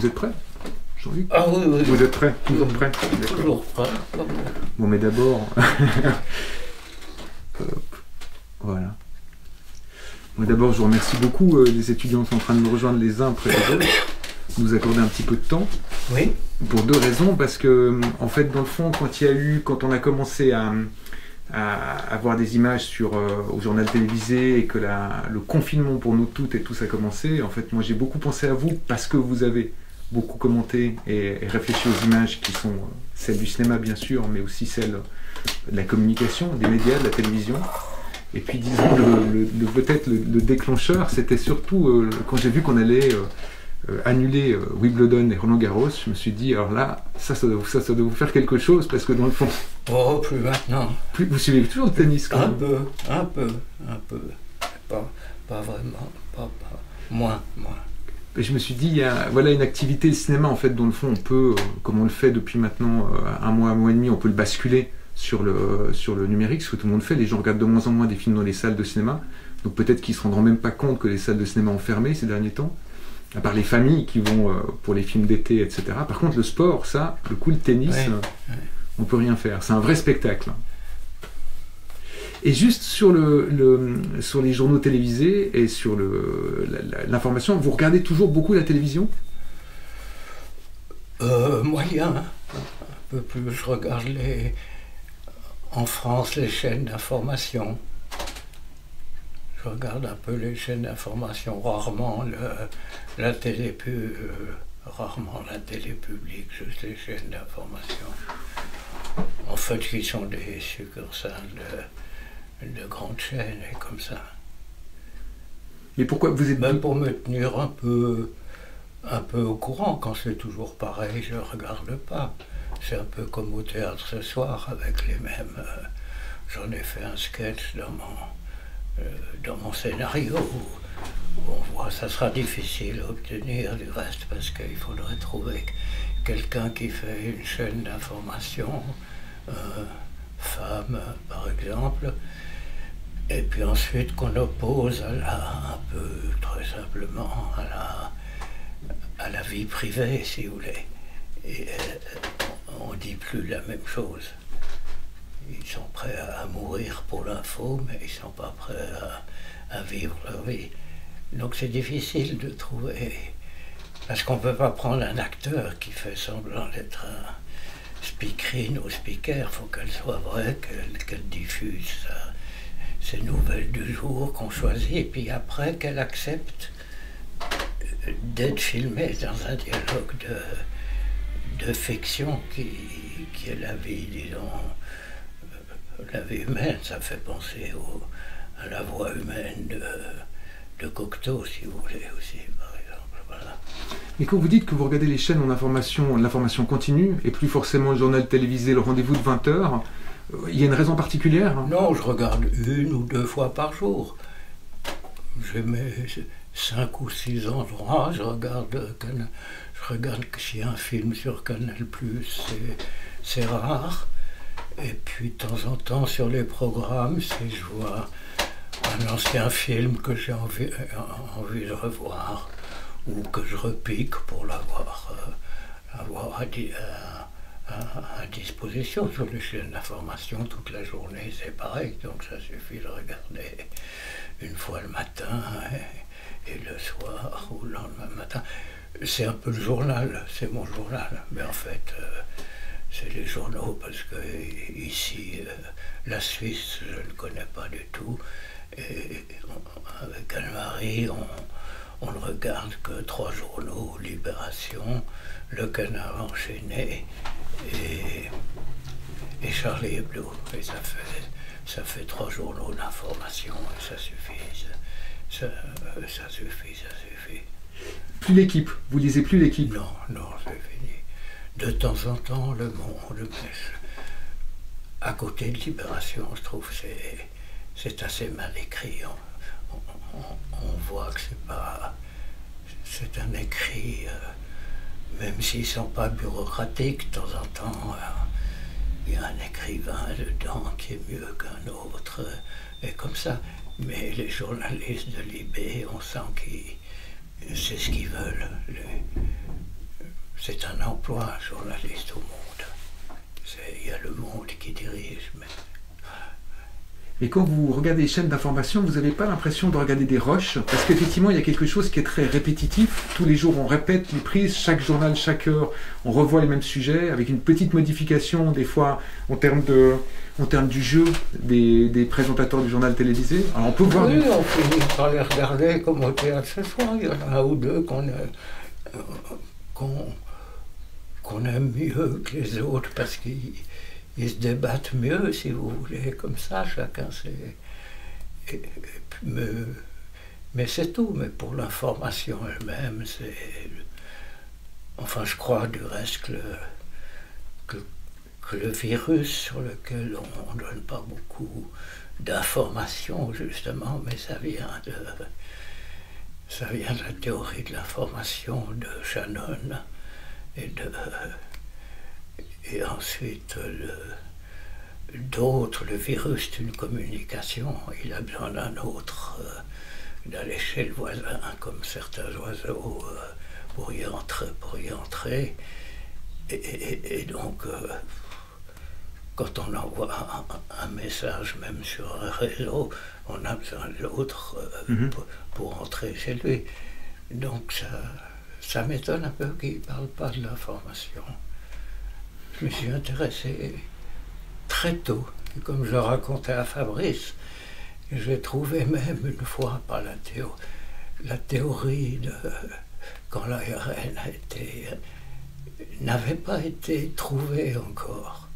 Vous êtes prêt, Jean-Luc? Ah oui, oui. Vous êtes prêt? Toujours prêt? Toujours prêt. Bon, mais d'abord... Voilà. Bon, d'abord, je vous remercie beaucoup. Les étudiants sont en train de me rejoindre les uns après les autres. Nous accorder un petit peu de temps. Oui. Pour deux raisons. Parce que, en fait, dans le fond, quand on a commencé à avoir des images au journal télévisé et que le confinement pour nous toutes et tous a commencé, en fait, moi, j'ai beaucoup pensé à vous parce que vous avez beaucoup commenté et réfléchi aux images qui sont celles du cinéma, bien sûr, mais aussi celles de la communication, des médias, de la télévision. Et puis, disons, peut-être le déclencheur, c'était surtout quand j'ai vu qu'on allait annuler Wimbledon et Roland-Garros, je me suis dit, alors là, ça doit vous faire quelque chose, parce que dans le fond... Oh, plus maintenant. Vous suivez toujours le tennis, quand même? Un peu. Pas vraiment, moins. Et je me suis dit, voilà une activité, le cinéma, en fait, dont le fond, on peut, comme on le fait depuis maintenant un mois et demi, on peut le basculer sur le numérique, ce que tout le monde fait. Les gens regardent de moins en moins des films dans les salles de cinéma, donc peut-être qu'ils ne se rendront même pas compte que les salles de cinéma ont fermé ces derniers temps, à part les familles qui vont pour les films d'été, etc. Par contre, le sport, ça, le tennis, on peut rien faire. C'est un vrai spectacle. Et juste sur les journaux télévisés et sur l'information, vous regardez toujours beaucoup la télévision? Moyen. Un peu plus. Je regarde en France les chaînes d'information. Je regarde un peu les chaînes d'information, rarement la télé rarement la télé publique, juste les chaînes d'information. En fait, qui sont des succursales de grandes chaînes et comme ça. Mais pourquoi vous êtes... Ben, pour me tenir un peu au courant. Quand c'est toujours pareil, je ne regarde pas. C'est un peu comme au théâtre ce soir, avec les mêmes... J'en ai fait un sketch dans mon scénario où on voit ça sera difficile à obtenir du reste parce qu'il faudrait trouver quelqu'un qui fait une chaîne d'information, femme par exemple, et puis ensuite qu'on oppose un peu très simplement à la vie privée, si vous voulez. Et on ne dit plus la même chose. Ils sont prêts à mourir pour l'info, mais ils ne sont pas prêts à vivre leur vie. Donc c'est difficile de trouver... Parce qu'on ne peut pas prendre un acteur qui fait semblant d'être un speakerine ou speaker. Il faut qu'elle soit vraie, qu'elle diffuse ces nouvelles du jour qu'on choisit, et puis après qu'elle accepte d'être filmée dans un dialogue de fiction qui est la vie, disons... La vie humaine, ça fait penser à la voix humaine de Cocteau, si vous voulez, aussi, par exemple. Voilà. Et quand vous dites que vous regardez les chaînes l'information continue, et plus forcément le journal télévisé, le rendez-vous de 20h, il y a une raison particulière? Non, je regarde 1 ou 2 fois par jour. J'ai mes 5 ou 6 endroits, je regarde que s'il y a un film sur Canal+, c'est rare. Et puis de temps en temps sur les programmes, si je vois un ancien film que j'ai envie de revoir, ou que je repique pour l'avoir à disposition sur les chaînes d'information toute la journée, c'est pareil, donc ça suffit de regarder une fois le matin et le soir ou le lendemain matin. C'est un peu le journal, c'est mon journal, mais en fait... c'est les journaux, parce que ici, la Suisse, je ne connais pas du tout. Et avec Anne-Marie, on ne regarde que 3 journaux, Libération, Le Canard enchaîné et Charlie Hebdo. Et ça fait 3 journaux d'information, et ça suffit. Ça suffit. Plus l'équipe, vous lisez plus l'équipe? Non, c'est fini. De temps en temps, Le Monde, mais à côté de Libération, je trouve que c'est assez mal écrit. On voit que c'est un écrit, même s'ils ne sont pas bureaucratiques, de temps en temps, il y a un écrivain dedans qui est mieux qu'un autre, et comme ça. Mais les journalistes de Libé, on sent qu'ils c'est ce qu'ils veulent. c'est un emploi, un journaliste au Monde. Il y a le Monde qui dirige, mais... Et quand vous regardez les chaînes d'information, vous n'avez pas l'impression de regarder des rushs? Parce qu'effectivement, il y a quelque chose qui est très répétitif. Tous les jours, on répète les prises, chaque journal, chaque heure, on revoit les mêmes sujets, avec une petite modification, des fois, en termes du jeu des présentateurs du journal télévisé. Alors, on peut voir... Oui, on finit par les regarder comme au théâtre ce soir. Il y en a un ou deux qu'on aime mieux que les autres, parce qu'ils se débattent mieux, si vous voulez, comme ça, chacun sait. Mais c'est tout, mais pour l'information elle-même, c'est... Enfin, je crois du reste que le virus, sur lequel on ne donne pas beaucoup d'informations, justement, mais ça vient de la théorie de l'information de Shannon, et ensuite d'autres. Le virus d'une communication, il a besoin d'un autre, d'aller chez le voisin, comme certains oiseaux, pour y entrer. Et donc, quand on envoie un message, même sur un réseau, on a besoin de l'autre pour entrer chez lui. Donc ça m'étonne un peu qu'il ne parle pas de l'information. Je me suis intéressé très tôt, et comme je racontais à Fabrice, j'ai trouvé même une fois, par la théorie de quand l'ARN n'avait pas été trouvée encore.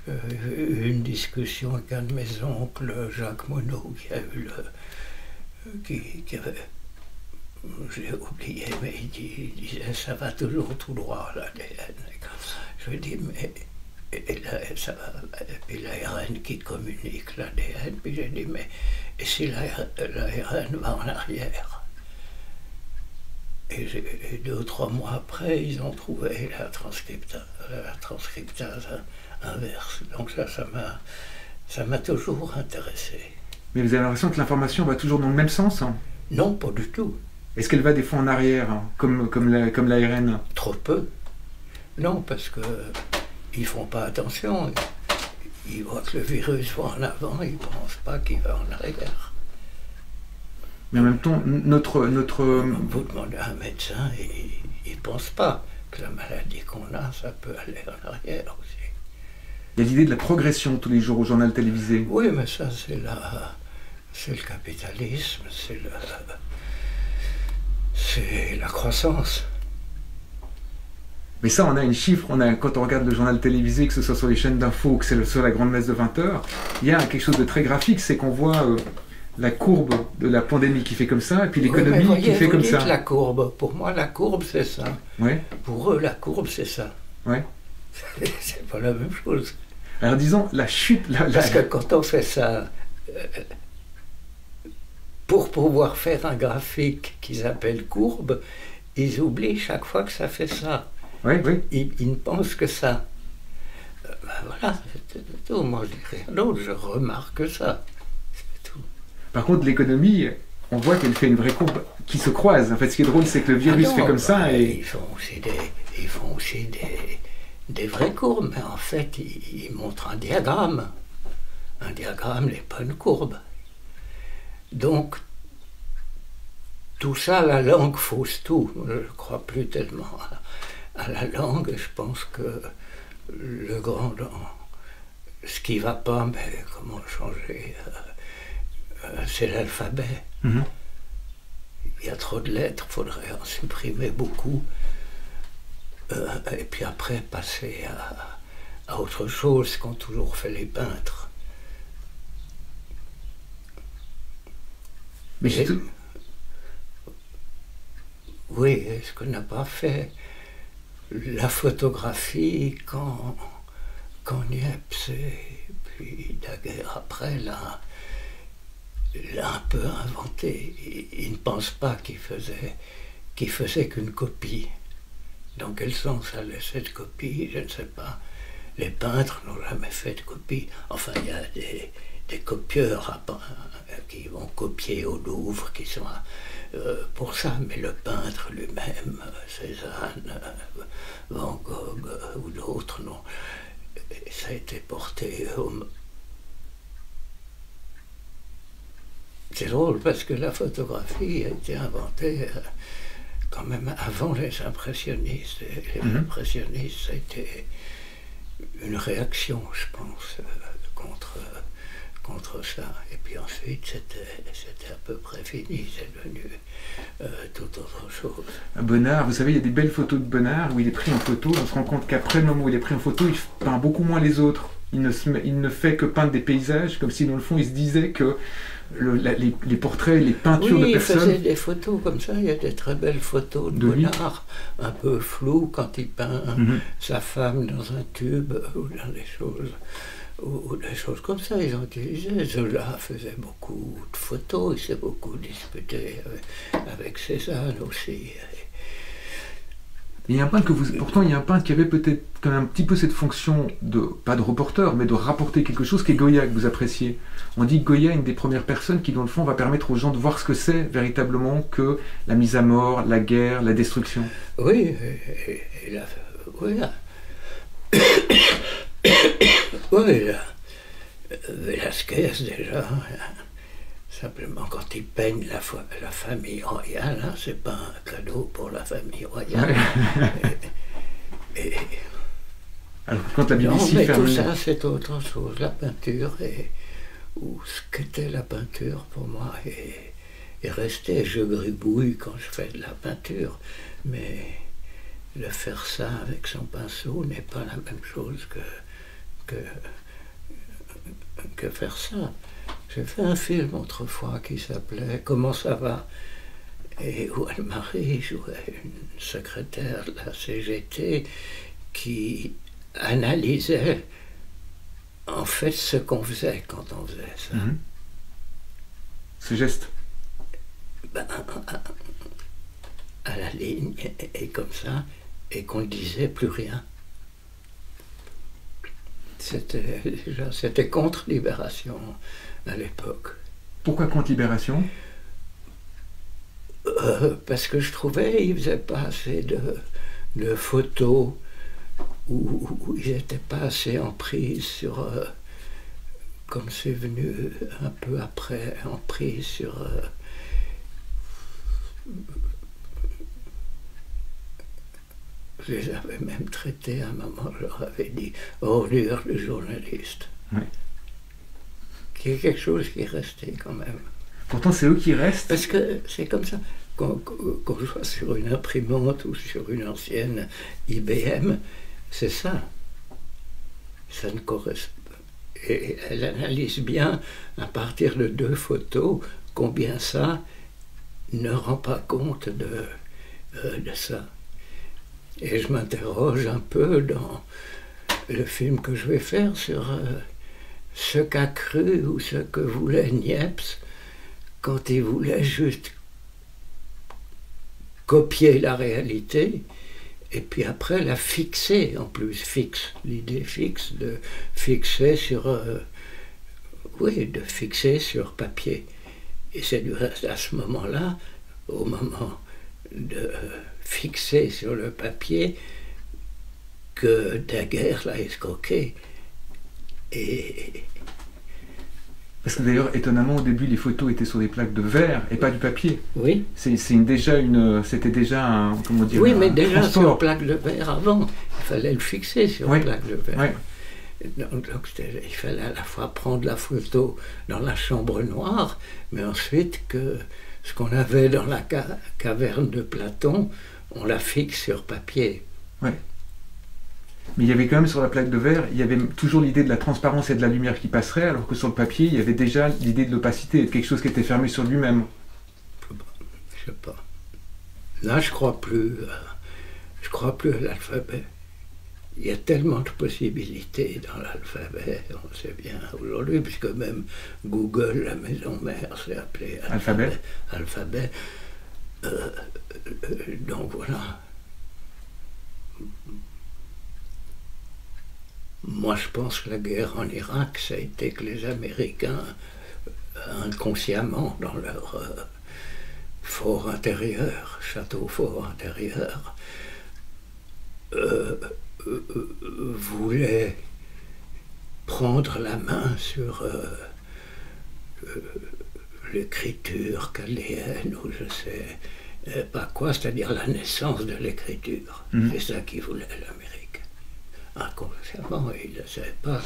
Une discussion avec un de mes oncles, Jacques Monod, qui avait... J'ai oublié, mais il disait ça va toujours tout droit, l'ADN. Je lui dis, mais ça va, et puis l'ARN qui communique l'ADN, puis j'ai dit, mais et si l'ARN va en arrière? Et 2 ou 3 mois après, ils ont trouvé la transcriptase inverse. Donc ça m'a toujours intéressé. Mais vous avez l'impression que l'information va toujours dans le même sens, hein? Non, pas du tout. Est-ce qu'elle va des fois en arrière, hein, comme l'ARN? Trop peu. Non, parce que ils font pas attention. Ils voient que le virus va en avant, ils pensent pas qu'il va en arrière. Mais en même temps, notre... Vous demandez à un médecin, il ne pense pas que la maladie qu'on a, ça peut aller en arrière aussi. Il y a l'idée de la progression tous les jours au journal télévisé. Oui, mais ça, c'est le capitalisme, c'est la croissance. Mais ça, on a une chiffre, quand on regarde le journal télévisé, que ce soit sur les chaînes d'infos, que c'est sur la grande messe de 20h, il y a quelque chose de très graphique, c'est qu'on voit la courbe de la pandémie qui fait comme ça, et puis l'économie qui fait comme ça. La courbe, pour moi, la courbe, c'est ça. Ouais. Pour eux, la courbe, c'est ça. Ouais. C'est pas la même chose. Alors disons, la chute... Parce que quand on fait ça, pour pouvoir faire un graphique qu'ils appellent courbe, ils oublient chaque fois que ça fait ça. Oui, oui. Ils ne pensent que ça. Voilà, c'est tout. Moi, je dis rien d'autre, je remarque ça. C'est tout. Par contre, l'économie, on voit qu'elle fait une vraie courbe qui se croise. En fait, ce qui est drôle, c'est que le virus fait comme ça et... Ils font aussi des vraies courbes, mais en fait, ils montrent un diagramme. Un diagramme n'est pas une courbe. Donc, tout ça, la langue fausse tout. Je ne crois plus tellement à la langue. Je pense que le grand... Ce qui ne va pas, mais comment changer, c'est l'alphabet. Il y a trop de lettres, il faudrait en supprimer beaucoup. Et puis après, passer à autre chose qu'ont toujours fait les peintres. Mais c'est tout. Oui, est-ce qu'on n'a pas fait la photographie quand Niepce, et puis Daguerre après, l'a un peu inventé. Il ne pense pas qu'il faisait qu'une copie. Dans quel sens ça laissait de copie, je ne sais pas. Les peintres n'ont jamais fait de copie. Enfin, il y a des copieurs qui vont copier au Louvre, qui sont pour ça, mais le peintre lui-même, Cézanne, Van Gogh ou d'autres, non. Et ça a été porté au... C'est drôle parce que la photographie a été inventée quand même avant les impressionnistes. Et les impressionnistes, ça a été une réaction, je pense, contre ça. Et puis ensuite, c'était à peu près fini, c'est devenu tout autre chose. Bonnard, vous savez, il y a des belles photos de Bonnard où il est pris en photo. On se rend compte qu'après le moment où il est pris en photo, il peint beaucoup moins les autres. Il ne fait que peindre des paysages, comme si dans le fond il se disait que les portraits, les peintures de personnes... Oui, il faisait des photos comme ça, il y a des très belles photos de Bonnard, un peu floues quand il peint sa femme dans un tube ou dans des choses comme ça. Ils ont utilisé. Zola faisait beaucoup de photos, il s'est beaucoup disputé avec Cézanne aussi. Il y a un peintre pourtant il y a un peintre qui avait peut-être quand même un petit peu cette fonction de, pas de reporter, mais de rapporter quelque chose, qui est Goya, que vous appréciez. On dit que Goya est une des premières personnes qui, dans le fond, va permettre aux gens de voir ce que c'est véritablement que la mise à mort, la guerre, la destruction. Oui, oui, oui, Velázquez déjà. Simplement, quand il peigne la famille royale, hein, c'est pas un cadeau pour la famille royale. Alors, quand la BBC non, mais ferme... tout ça, c'est autre chose. La peinture, ou ce qu'était la peinture pour moi, est resté. Je gribouille quand je fais de la peinture, mais le faire ça avec son pinceau n'est pas la même chose que faire ça. J'ai fait un film autrefois qui s'appelait « Comment ça va ?» et où Anne-Marie jouait une secrétaire de la CGT qui analysait en fait ce qu'on faisait quand on faisait ça. Ce geste. Ben, à la ligne, et comme ça, et qu'on ne disait plus rien. C'était contre Libération à l'époque. Pourquoi contre Libération ? Parce que je trouvais qu'ils ne faisaient pas assez de photos, où ils n'étaient pas assez en prise sur, comme c'est venu un peu après, en prise sur... je les avais même traités à un moment, je leur avais dit « ordure de journaliste ». Qui est quelque chose qui est resté quand même. Pourtant, c'est eux qui restent. Parce que c'est comme ça. Qu'on soit sur une imprimante ou sur une ancienne IBM, c'est ça. Ça ne correspond pas. Et elle analyse bien, à partir de 2 photos, combien ça ne rend pas compte de ça. Et je m'interroge un peu dans le film que je vais faire sur... ce qu'a cru ou ce que voulait Niepce quand il voulait juste copier la réalité et puis après la fixer en plus, l'idée fixe de fixer sur de fixer sur papier. Et c'est du reste à ce moment-là, au moment de fixer sur le papier, que Daguerre l'a escroqué. Parce que d'ailleurs, étonnamment, au début, les photos étaient sur des plaques de verre et pas du papier. Oui. C'était déjà un, comment dire, oui, mais un déjà transport. sur plaque de verre avant, il fallait le fixer sur plaque de verre. Donc il fallait à la fois prendre la photo dans la chambre noire, mais ensuite que ce qu'on avait dans la caverne de Platon, on la fixe sur papier. Oui. Mais il y avait quand même sur la plaque de verre, il y avait toujours l'idée de la transparence et de la lumière qui passerait, alors que sur le papier, il y avait déjà l'idée de l'opacité, de quelque chose qui était fermé sur lui-même. Je sais pas. Là, je crois plus à l'alphabet. Il y a tellement de possibilités dans l'alphabet, on sait bien aujourd'hui, puisque même Google, la maison mère, s'est appelée alphabet. Donc voilà. Moi, je pense que la guerre en Irak, ça a été que les Américains, inconsciemment, dans leur fort intérieur, château fort intérieur, voulait prendre la main sur l'écriture challéenne, ou je sais pas quoi, c'est-à-dire la naissance de l'écriture. C'est ça qu'il voulait, l'Amérique. Inconsciemment, il ne savait pas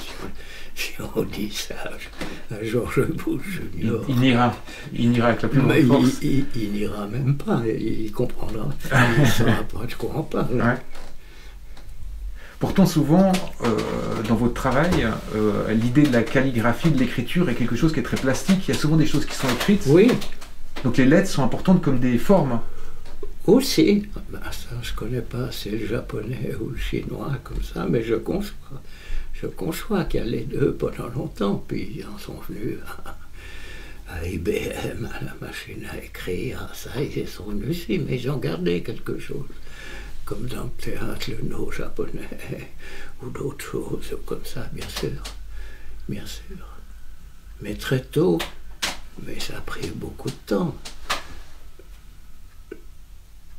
si on dit ça à George Bush Junior. Il n'ira avec la plus grande force. Il n'ira même pas, il comprendra. Il ne saura pas de quoi on parle. Ouais. Pourtant, souvent, dans votre travail, l'idée de la calligraphie, de l'écriture est quelque chose qui est très plastique. Il y a souvent des choses qui sont écrites. Oui. Donc les lettres sont importantes comme des formes. Aussi, ben ça je connais pas assez le japonais ou le chinois comme ça, mais je conçois qu'il y a les deux pendant longtemps, puis ils en sont venus à IBM, à la machine à écrire, à ça, ils sont venus aussi, mais ils ont gardé quelque chose, comme dans le théâtre, le no japonais, ou d'autres choses comme ça, bien sûr, mais très tôt, mais ça a pris beaucoup de temps.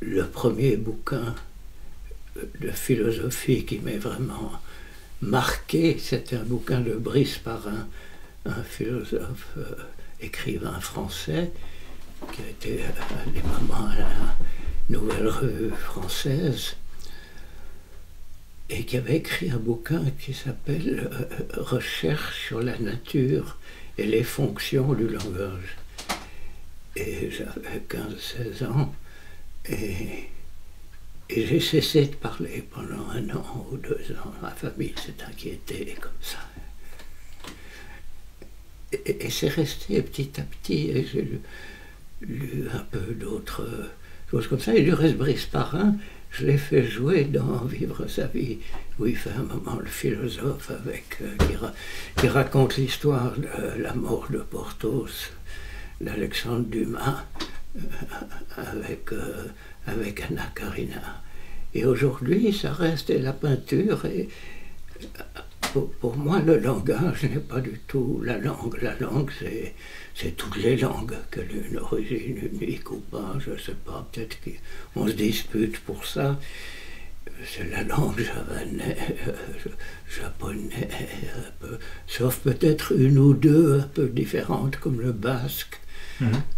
Le premier bouquin de philosophie qui m'est vraiment marqué, c'était un bouquin de Brice Parrain, un philosophe, écrivain français, qui a été à des moments à la Nouvelle Revue Française, et qui avait écrit un bouquin qui s'appelle Recherche sur la nature et les fonctions du langage. Et j'avais 15-16 ans. Et j'ai cessé de parler pendant 1 an ou 2 ans. Ma famille s'est inquiétée comme ça. Et c'est resté petit à petit. Et j'ai lu un peu d'autres choses comme ça. Et du reste, Brice Parrain, je l'ai fait jouer dans Vivre sa vie, où il fait un moment le philosophe qui raconte l'histoire de la mort de Porthos, d'Alexandre Dumas, avec Anna Karina. Et aujourd'hui, ça reste la peinture. Et pour moi, le langage n'est pas du tout la langue. La langue, c'est toutes les langues, qu'elle ait une origine unique ou pas, je ne sais pas, peut-être qu'on se dispute pour ça. C'est la langue japonais, un peu, sauf peut-être une ou deux un peu différentes, comme le basque,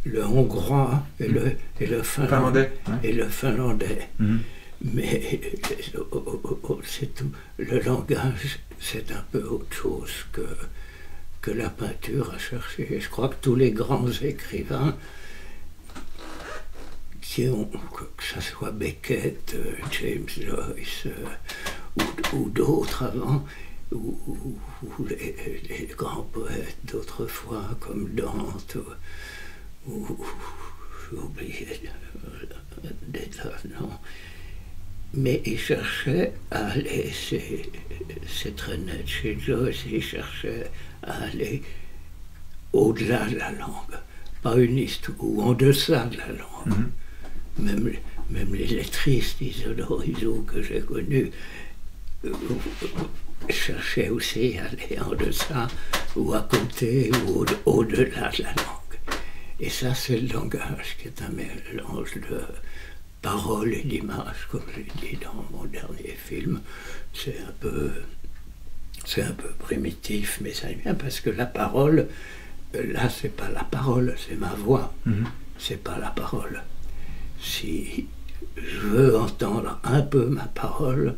le hongrois et le finlandais. Et le finlandais. Mais c'est tout. Le langage, c'est un peu autre chose que la peinture à chercher. Je crois que tous les grands écrivains, que ce soit Beckett, James Joyce ou d'autres avant, ou les grands poètes d'autrefois comme Dante, ou j'ai oublié des tas, non. Mais il cherchait à aller, c'est très net chez Joyce, il cherchait à aller au-delà de la langue, pas une histoire, ou en deçà de la langue. Même les lettristes Isidore Isou que j'ai connus cherchaient aussi à aller en deçà, ou à côté, ou au-delà de la langue. Et ça, c'est le langage qui est un mélange de paroles et d'images, comme j'ai dit dans mon dernier film. C'est un peu primitif, mais ça vient parce que la parole, là, c'est pas la parole, c'est ma voix. C'est pas la parole. Si je veux entendre un peu ma parole,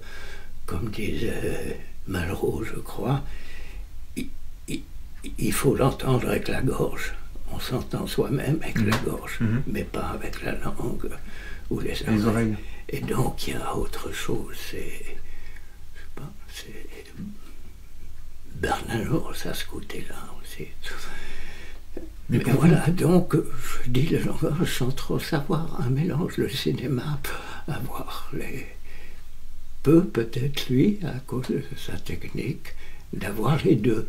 comme disait Malraux, je crois, il faut l'entendre avec la gorge. On s'entend soi-même avec la gorge, mais pas avec la langue ou les oreilles. Et donc il y a autre chose, c'est Bernanos à ce côté-là aussi. Mais voilà, donc je dis le langage sans trop savoir, un mélange. Le cinéma peut avoir peut-être lui, à cause de sa technique, d'avoir les deux.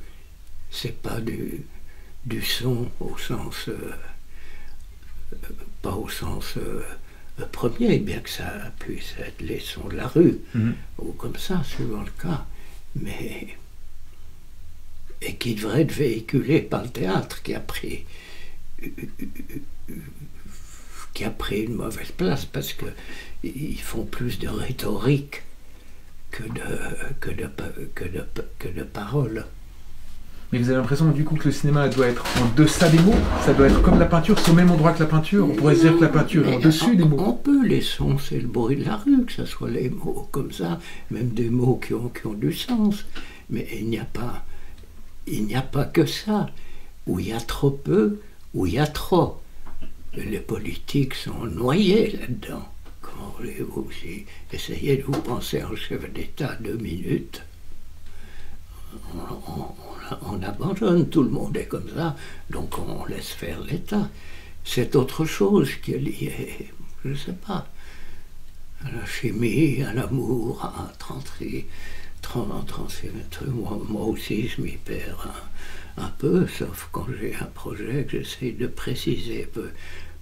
C'est pas du son au sens, pas au sens premier, bien que ça puisse être les sons de la rue, ou comme ça, suivant le cas, mais et qui devrait être véhiculé par le théâtre, qui a pris qui a pris une mauvaise place parce qu'ils font plus de rhétorique que de paroles. Mais vous avez l'impression du coup que le cinéma doit être en deçà des mots, ça doit être comme la peinture, c'est au même endroit que la peinture. On pourrait se dire que la peinture est en dessus des mots. On peut, les sons, c'est le bruit de la rue, que ce soit les mots comme ça, même des mots qui ont du sens. Mais il n'y a pas que ça. Où il y a trop peu, où il y a trop. Les politiques sont noyés là-dedans. Comment voulez-vous aussi essayez de vous penser en chef d'État 2 minutes. On abandonne, tout le monde est comme ça, donc on laisse faire l'État. C'est autre chose qui est lié, je ne sais pas, à la chimie, à l'amour, à 36 trucs. Moi aussi, je m'y perds un peu, sauf quand j'ai un projet que j'essaie de préciser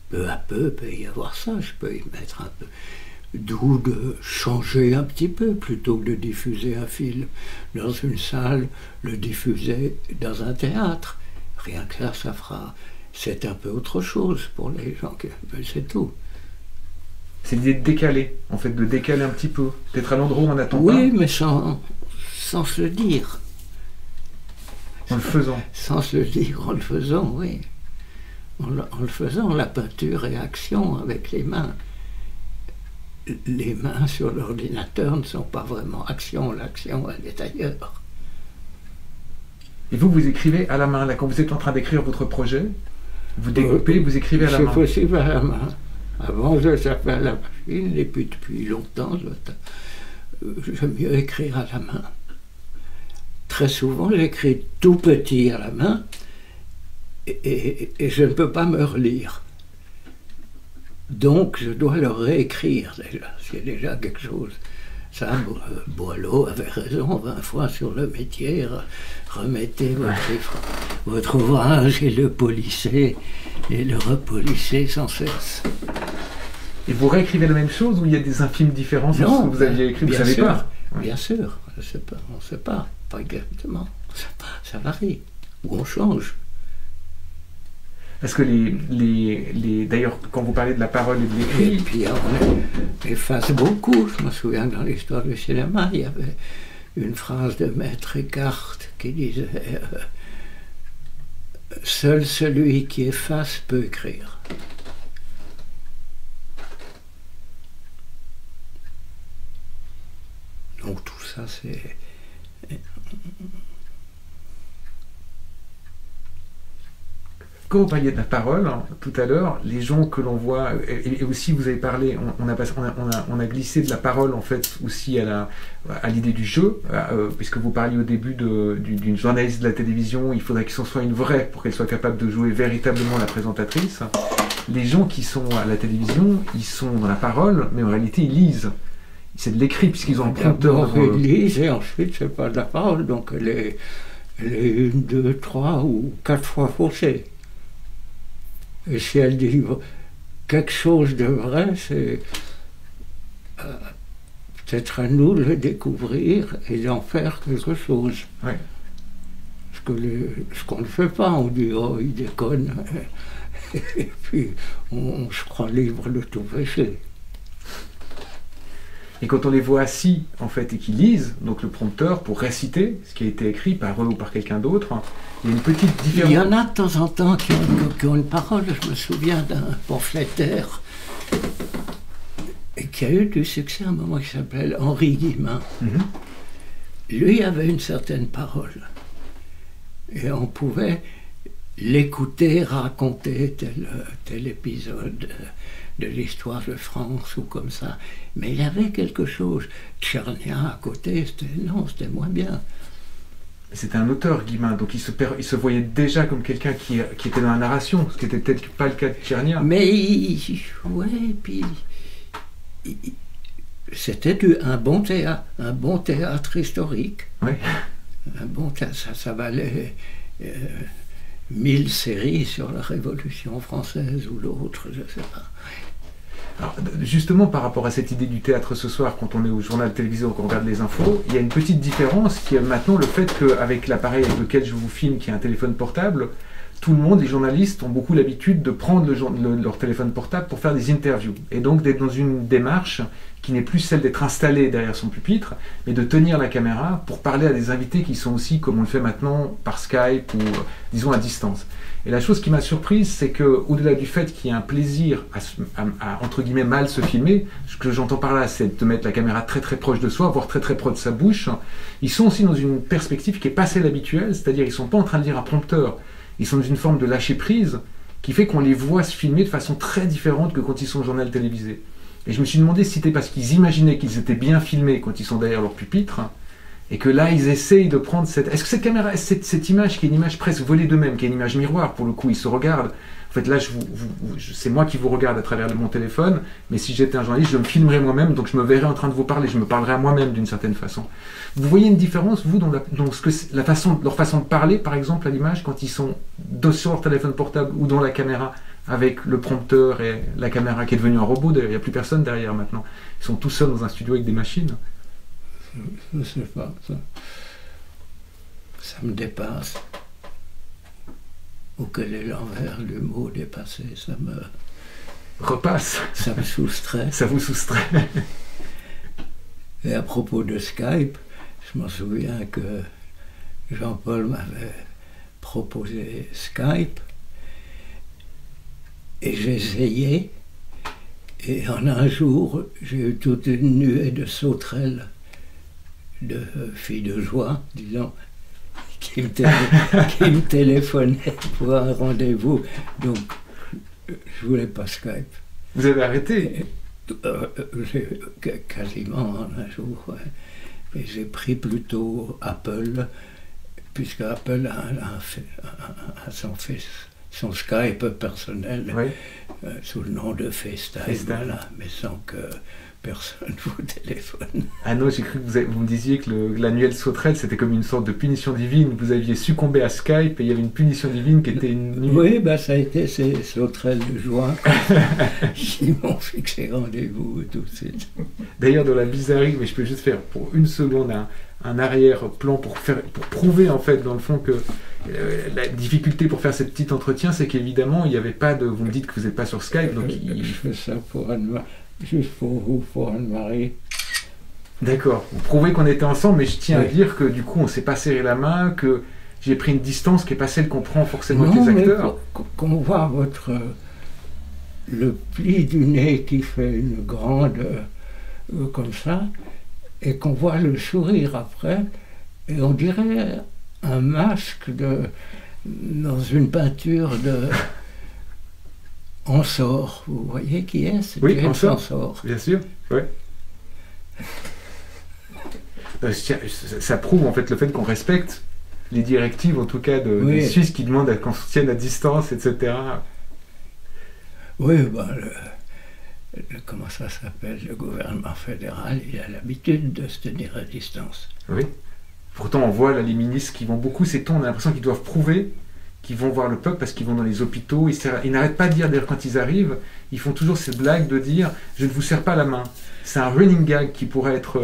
peu à peu, peut y avoir ça, je peux y mettre un peu. D'où de changer un petit peu, plutôt que de diffuser un film dans une salle, le diffuser dans un théâtre. Rien que ça fera... C'est un peu autre chose pour les gens, c'est tout. C'est l'idée de décaler, en fait, de décaler un petit peu, d'être à l'endroit où on n'attend pas. Oui, mais sans se le dire. En le faisant. Sans se le dire, en le faisant, oui. En le faisant, la peinture est action avec les mains. Les mains sur l'ordinateur ne sont pas vraiment action, l'action elle est ailleurs. Et vous écrivez à la main, là, quand vous êtes en train d'écrire votre projet, vous découpez, vous écrivez à la main. C'est possible à la main. Avant je tapais à la machine, et puis depuis longtemps, j'aime mieux écrire à la main. Très souvent j'écris tout petit à la main, et je ne peux pas me relire. Donc, je dois le réécrire déjà, c'est déjà quelque chose. Ça, Boileau avait raison 20 fois sur le métier. Remettez votre ouvrage et le polissez, et le repolissez sans cesse. Et vous réécrivez la même chose ou il y a des infimes différences entre ce que vous aviez écrit? Vous ne savez pas? Bien sûr, je sais pas, on ne sait pas exactement. Ça varie, ou on change. Parce que d'ailleurs, quand vous parlez de la parole et de l'écrit... Et puis on efface beaucoup. Je me souviens que dans l'histoire du cinéma, il y avait une phrase de Maître Eckhart qui disait « Seul celui qui efface peut écrire ». Donc tout ça, c'est... Quand vous parliez de la parole, tout à l'heure, les gens que l'on voit, et aussi vous avez parlé, on a glissé de la parole en fait aussi à l'idée du jeu, puisque vous parliez au début d'une journaliste de la télévision, il faudrait que ce soit une vraie pour qu'elle soit capable de jouer véritablement la présentatrice. Les gens qui sont à la télévision, ils sont dans la parole, mais en réalité ils lisent. C'est de l'écrit puisqu'ils ont un prompteur. Ils lisent et ensuite c'est pas de la parole, donc elle est 1, 2, 3 ou 4 fois faussée. Et si elle dit quelque chose de vrai, c'est peut-être à nous de le découvrir et d'en faire quelque chose. Ouais. Ce qu'on ne fait pas, on dit « oh, il déconne », et puis on se croit libre de tout péché. Et quand on les voit assis, en fait, et qu'ils lisent, donc le prompteur, pour réciter ce qui a été écrit par eux ou par quelqu'un d'autre, il y a une petite différence. Il y en a de temps en temps qui ont une parole. Je me souviens d'un pamphlétaire qui a eu du succès à un moment qui s'appelle Henri Guillemin. Lui avait une certaine parole. Et on pouvait l'écouter raconter tel épisode de l'histoire de France ou comme ça. Mais il y avait quelque chose. Tchernia à côté, c'était moins bien. C'était un auteur, Guillemin, donc il se voyait déjà comme quelqu'un qui était dans la narration, ce qui n'était peut-être pas le cas de Tchernia. Mais puis c'était un bon théâtre historique. Ouais. Un bon théâtre, ça valait 1000 séries sur la Révolution française ou l'autre, je ne sais pas. Alors, justement, par rapport à cette idée du théâtre ce soir, quand on est au journal télévisé ou qu'on regarde les infos, il y a une petite différence qui est maintenant le fait qu'avec l'appareil avec lequel je vous filme, qui est un téléphone portable, tout le monde, les journalistes, ont beaucoup l'habitude de prendre leur téléphone portable pour faire des interviews. Et donc d'être dans une démarche qui n'est plus celle d'être installé derrière son pupitre, mais de tenir la caméra pour parler à des invités qui sont aussi, comme on le fait maintenant, par Skype ou, disons, à distance. Et la chose qui m'a surprise, c'est qu'au-delà du fait qu'il y a un plaisir à, entre guillemets, mal se filmer, ce que j'entends par là, c'est de mettre la caméra très très proche de soi, voire très très proche de sa bouche, ils sont aussi dans une perspective qui n'est pas celle habituelle, c'est-à-dire ils ne sont pas en train de lire un prompteur, ils sont dans une forme de lâcher-prise qui fait qu'on les voit se filmer de façon très différente que quand ils sont au journal télévisé. Et je me suis demandé si c'était parce qu'ils imaginaient qu'ils étaient bien filmés quand ils sont derrière leur pupitre, et que là, ils essayent de prendre cette... Est-ce que cette caméra, cette image qui est une image presque volée d'eux-mêmes, qui est une image miroir, pour le coup, ils se regardent. En fait, là, c'est moi qui vous regarde à travers mon téléphone, mais si j'étais un journaliste, je me filmerais moi-même, donc je me verrais en train de vous parler, je me parlerais à moi-même d'une certaine façon. Vous voyez une différence, vous, dans leur façon de parler, par exemple, à l'image, quand ils sont sur leur téléphone portable ou dans la caméra, avec le prompteur et la caméra qui est devenue un robot, d'ailleurs, il n'y a plus personne derrière maintenant. Ils sont tout seuls dans un studio avec des machines. Je ne sais pas, ça me dépasse. Ou quel est l'envers du mot dépassé, ça me... Repasse. Ça me soustrait. Ça vous soustrait. Et à propos de Skype, je m'en souviens que Jean-Paul m'avait proposé Skype, et j'ai essayé, et en un jour, j'ai eu toute une nuée de sauterelles, de filles de joie, disons, qui me téléphonaient pour un rendez-vous. Donc, je voulais pas Skype. Vous avez arrêté? Quasiment en un jour, ouais. Et j'ai pris plutôt Apple, puisque Apple a son Skype personnel, oui. Sous le nom de FaceTime, voilà, mais sans que personne vous téléphone. Ah non, j'ai cru que vous me disiez que l'annuel sauterelle, c'était comme une sorte de punition divine. Vous aviez succombé à Skype et il y avait une punition divine qui était une... Oui, bah, ça a été ces sauterelles de juin qui m'ont fixé rendez-vous tout de suite. D'ailleurs, dans la bizarrerie, mais je peux juste faire pour une seconde un arrière-plan pour prouver en fait dans le fond que la difficulté pour faire ce petit entretien, c'est qu'évidemment il n'y avait pas de... Vous me dites que vous n'êtes pas sur Skype, donc je fais ça pour juste pour vous, pour Anne-Marie. D'accord, vous prouvez qu'on était ensemble, mais je tiens à dire que du coup on s'est pas serré la main, que j'ai pris une distance qui n'est pas celle qu'on prend forcément avec les acteurs. Qu'on voit le pli du nez qui fait une grande comme ça, et qu'on voit le sourire après, et on dirait un masque dans une peinture de Ensor. Vous voyez qui est? C'est oui, Ensor. Bien sûr, oui. Ça prouve en fait le fait qu'on respecte les directives, en tout cas des Suisses qui demandent qu'on se tienne à distance, etc. Oui, bah, comment ça s'appelle? Le gouvernement fédéral, il a l'habitude de se tenir à distance. Oui. Pourtant, on voit là, les ministres qui vont beaucoup s'étendre, on a l'impression qu'ils doivent prouver qu'ils vont voir le peuple parce qu'ils vont dans les hôpitaux. Ils n'arrêtent pas de dire, d'ailleurs, quand ils arrivent, ils font toujours ces blagues de dire « je ne vous serre pas la main ». C'est un running gag qui pourrait être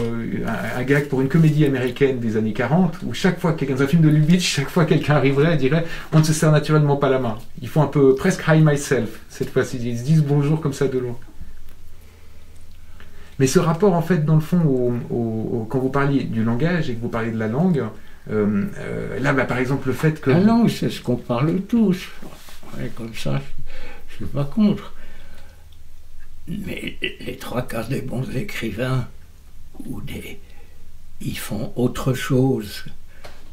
un gag pour une comédie américaine des années 40, où chaque fois, dans un film de Lubitsch, chaque fois quelqu'un arriverait et dirait « on ne se serre naturellement pas la main ». Ils font un peu presque « hi myself » cette fois-ci, ils se disent bonjour comme ça de loin. Mais ce rapport, en fait, dans le fond, quand vous parliez du langage et que vous parliez de la langue, là, bah, par exemple, le fait que... La langue, c'est ce qu'on parle tous. Et comme ça, je ne suis pas contre. Mais les trois quarts des bons écrivains, ils font autre chose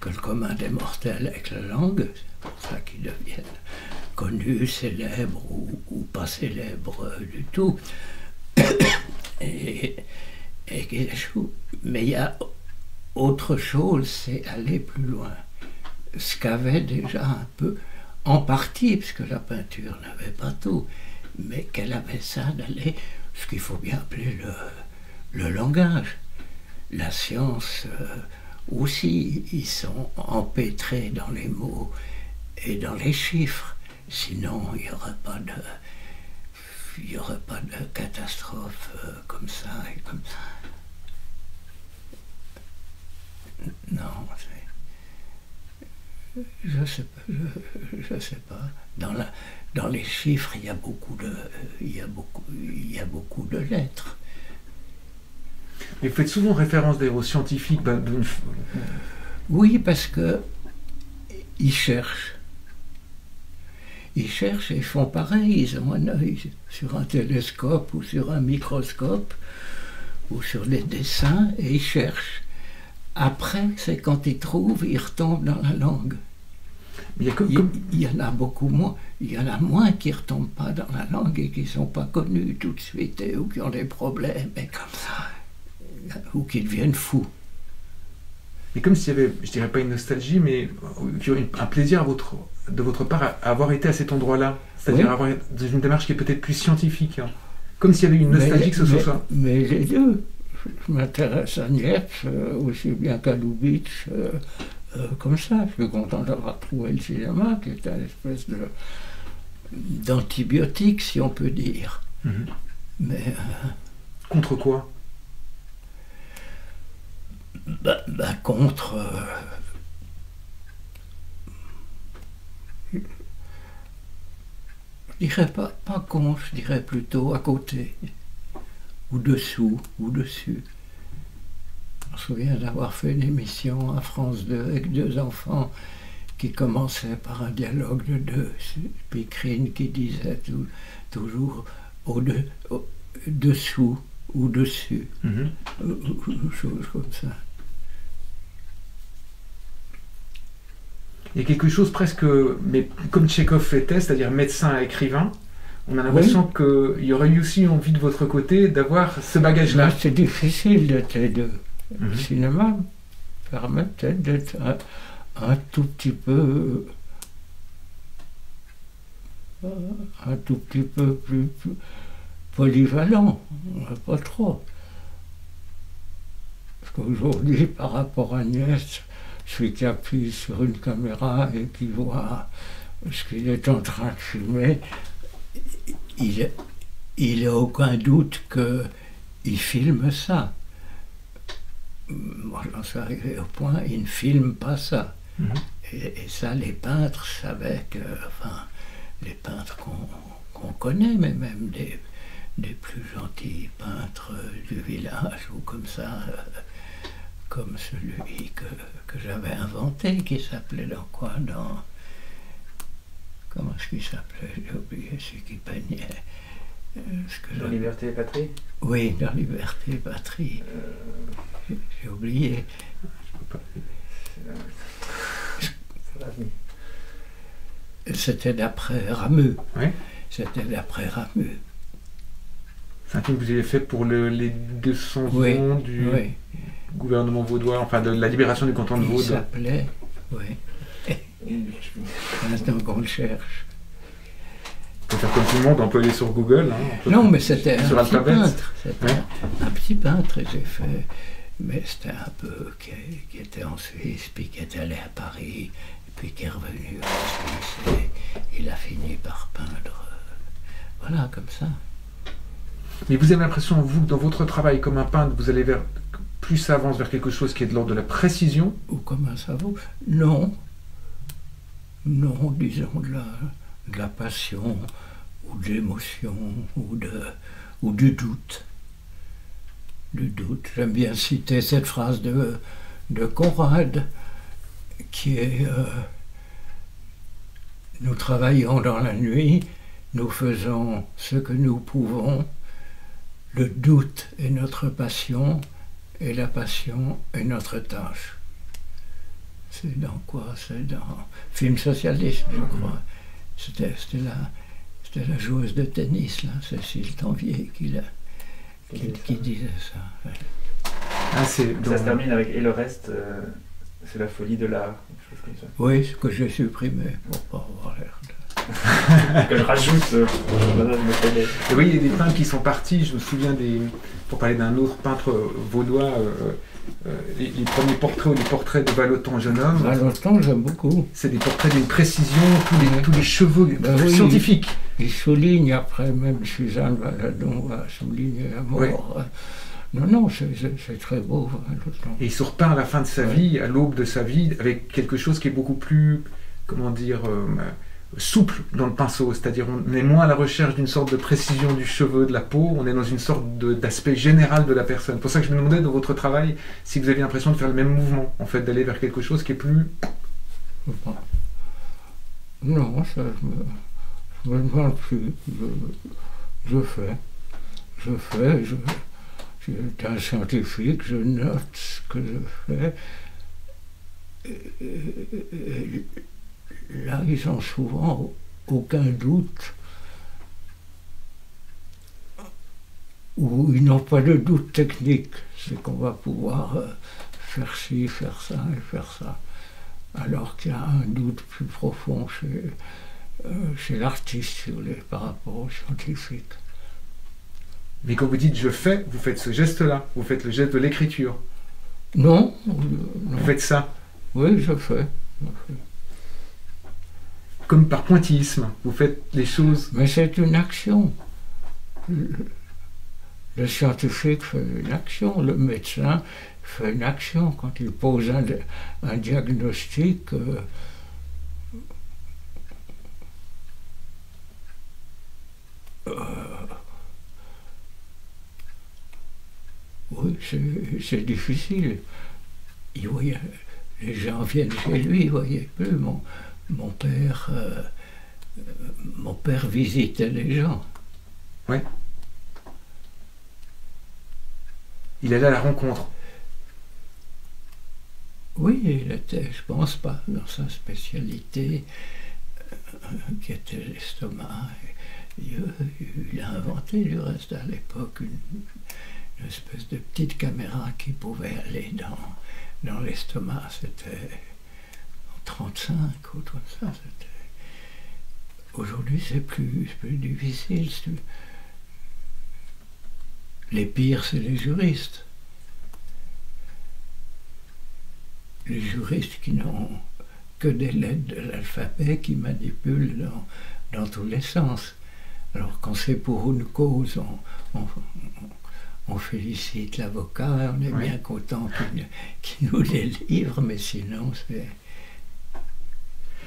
que le commun des mortels avec la langue. C'est pour ça qu'ils deviennent connus, célèbres ou pas célèbres du tout. Et mais il y a autre chose, c'est aller plus loin. Ce qu'avait déjà un peu, en partie, puisque la peinture n'avait pas tout, mais qu'elle avait ça d'aller, ce qu'il faut bien appeler le langage. La science aussi, ils sont empêtrés dans les mots et dans les chiffres, sinon il n'y aurait pas de catastrophe comme ça et comme ça. Non, Je sais pas. Je sais pas. Dans les chiffres, il y a beaucoup de lettres. Mais vous faites souvent référence d'ailleurs aux scientifiques. Oui, parce que ils cherchent. Ils cherchent et ils font pareil. Ils ont un œil sur un télescope ou sur un microscope ou sur les dessins et ils cherchent. Après, c'est quand ils trouvent, ils retombent dans la langue. Il y en a beaucoup moins. Il y en a moins qui ne retombent pas dans la langue et qui ne sont pas connus tout de suite ou qui ont des problèmes et comme ça, ou qui deviennent fous. Mais comme s'il y avait, je dirais pas une nostalgie, mais un plaisir de votre part à avoir été à cet endroit-là. C'est-à-dire avoir dans une démarche qui est peut-être plus scientifique. Hein. Comme s'il y avait une nostalgie que ce soit. Mais les deux. Je m'intéresse à Niepce aussi bien qu'à Lubitsch. Comme ça, je suis content d'avoir trouvé le cinéma, qui est une espèce d'antibiotique, si on peut dire. Mais contre quoi? Contre... je dirais pas contre, je dirais plutôt à côté, ou dessous, ou dessus. Je me souviens d'avoir fait une émission à France 2 avec 2 enfants qui commençaient par un dialogue de 2, Picrine qui disait toujours dessous ou dessus, ou choses comme ça. Il y a quelque chose presque, mais comme Tchekhov fêtait, c'est-à-dire médecin et écrivain, on a l'impression qu'il y aurait eu aussi envie de votre côté d'avoir ce bagage-là. C'est difficile d'être les deux. Le cinéma permet peut-être d'être un tout petit peu plus polyvalent, pas trop. Parce qu'aujourd'hui, par rapport à Niepce, celui qui appuie sur une caméra et qui voit ce qu'il est en train de filmer, il n'a aucun doute qu'il filme ça. Moi, j'en suis arrivé au point, il ne filme pas ça. Et ça, les peintres savaient que, enfin, les peintres qu'on connaît, mais même des plus gentils peintres du village ou comme ça, comme celui que j'avais inventé, qui s'appelait comment est-ce qu'il s'appelait? J'ai oublié, celui qui peignait. Dans Liberté et Patrie? Oui, dans Liberté et Patrie. J'ai oublié. C'était d'après Ramu. Oui. C'était d'après Ramu. C'est un film que vous avez fait pour les 200 ans du gouvernement vaudois, enfin de la libération du canton de Vaud. Il s'appelait, maintenant qu'on le cherche. On peut faire comme tout le monde, on peut aller sur Google. Hein, non, mais c'était un petit peintre. C'était un petit peintre, et j'ai fait. Mais c'était un peu qui était en Suisse, puis qui était allé à Paris, puis qui est revenu en Suisse, et il a fini par peindre. Voilà, comme ça. Mais vous avez l'impression, vous, que dans votre travail comme un peintre, vous allez plus ça avance vers quelque chose qui est de l'ordre de la précision? Ou comme un savant? Non. Non, disons de la passion, ou de l'émotion, ou du doute. Du doute. J'aime bien citer cette phrase de Conrad, qui est nous travaillons dans la nuit, nous faisons ce que nous pouvons, le doute est notre passion, et la passion est notre tâche. C'est dans quoi? C'est dans Film socialiste, je crois. C'était la joueuse de tennis, là, Cécile Tanvier, qui disait ça. Ouais. Ça se termine avec « Et le reste, c'est la folie de l'art ». Oui, ce que j'ai supprimé, pour pas avoir l'air de... que je rajoute, oui, il y a des peintres qui sont partis, je me souviens pour parler d'un autre peintre vaudois, les premiers portraits ou les portraits de Vallotton, jeune homme. Vallotton, j'aime beaucoup. C'est des portraits d'une précision, tous les cheveux scientifiques. Il souligne après, même Suzanne Valadon va souligner la mort. Non, c'est très beau. Et il se repeint à la fin de sa vie, à l'aube de sa vie, avec quelque chose qui est beaucoup plus, comment dire, souple dans le pinceau. C'est-à-dire on est moins à la recherche d'une sorte de précision du cheveu, de la peau, on est dans une sorte d'aspect général de la personne. C'est pour ça que je me demandais dans votre travail si vous aviez l'impression de faire le même mouvement, en fait, d'aller vers quelque chose qui est plus... Non, ça, je me demande plus. Je fais. J'étais un scientifique, je note ce que je fais. Et là, ils ont souvent aucun doute, ou ils n'ont pas de doute technique. C'est qu'on va pouvoir faire ci, faire ça et faire ça. Alors qu'il y a un doute plus profond chez l'artiste, si vous voulez, par rapport au scientifique. Mais quand vous dites je fais, vous faites ce geste-là, vous faites le geste de l'écriture. Non. Vous faites ça. Oui, je fais. Comme par pointillisme, vous faites les choses. Mais c'est une action. Le scientifique fait une action, le médecin fait une action. Quand il pose un diagnostic, oui, c'est difficile. Les gens viennent chez lui, vous voyez. Mon père visitait les gens. Oui. Il allait à la rencontre. Oui, il était, je pense pas, dans sa spécialité, qui était l'estomac. Il a inventé, du reste, à l'époque, une espèce de petite caméra qui pouvait aller dans l'estomac. C'était en 35 ou tout ça. Aujourd'hui, c'est plus difficile. Les pires, c'est les juristes. Les juristes qui n'ont que des lettres de l'alphabet, qui manipulent dans tous les sens. Alors quand c'est pour une cause, on félicite l'avocat, on est bien content qu'il nous les livre, mais sinon c'est...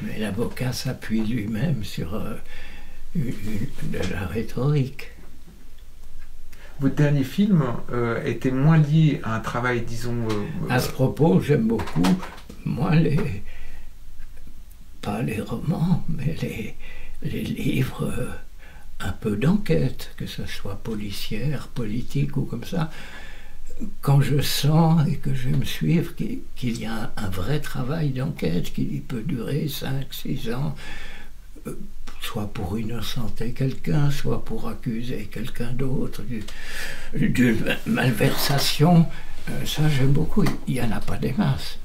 Mais l'avocat s'appuie lui-même sur de la rhétorique. Votre dernier film était moins lié à un travail, disons... À ce propos, j'aime beaucoup, moi, pas les romans, mais les livres un peu d'enquête, que ce soit policière, politique ou comme ça. Quand je sens et que je me suive qu'il y a un vrai travail d'enquête qui peut durer 5, 6 ans, soit pour innocenter quelqu'un, soit pour accuser quelqu'un d'autre d'une malversation, ça j'aime beaucoup. Il n'y en a pas des masses.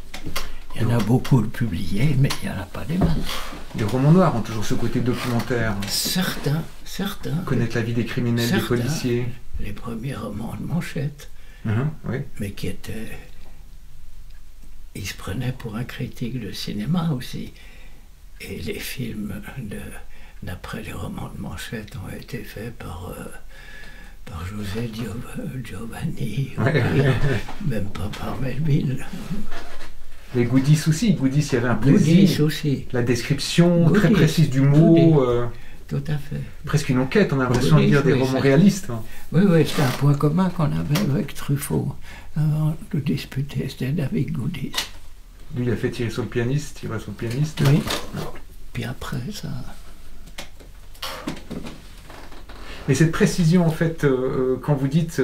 Il y en a beaucoup de publiés, mais il n'y en a pas des masses. Les romans noirs ont toujours ce côté documentaire. Certains. Connaître la vie des criminels, des policiers. Les premiers romans de Manchette. Oui. Mais qui étaient... Ils se prenaient pour un critique de cinéma aussi. Et les films d'après les romans de Manchette ont été faits par José Giovanni, même pas par Melville. Les Goodies aussi. Goodies, il y avait un plaisir. Goodies aussi. La description très précise du mot. Tout à fait. Presque une enquête, on a l'impression de lire des romans réalistes. Oui, c'est un point commun qu'on avait avec Truffaut avant de disputer, c'était David Goodies. Lui, il a fait tirer sur le pianiste. Oui. Puis après, ça... Mais cette précision, en fait, quand vous dites,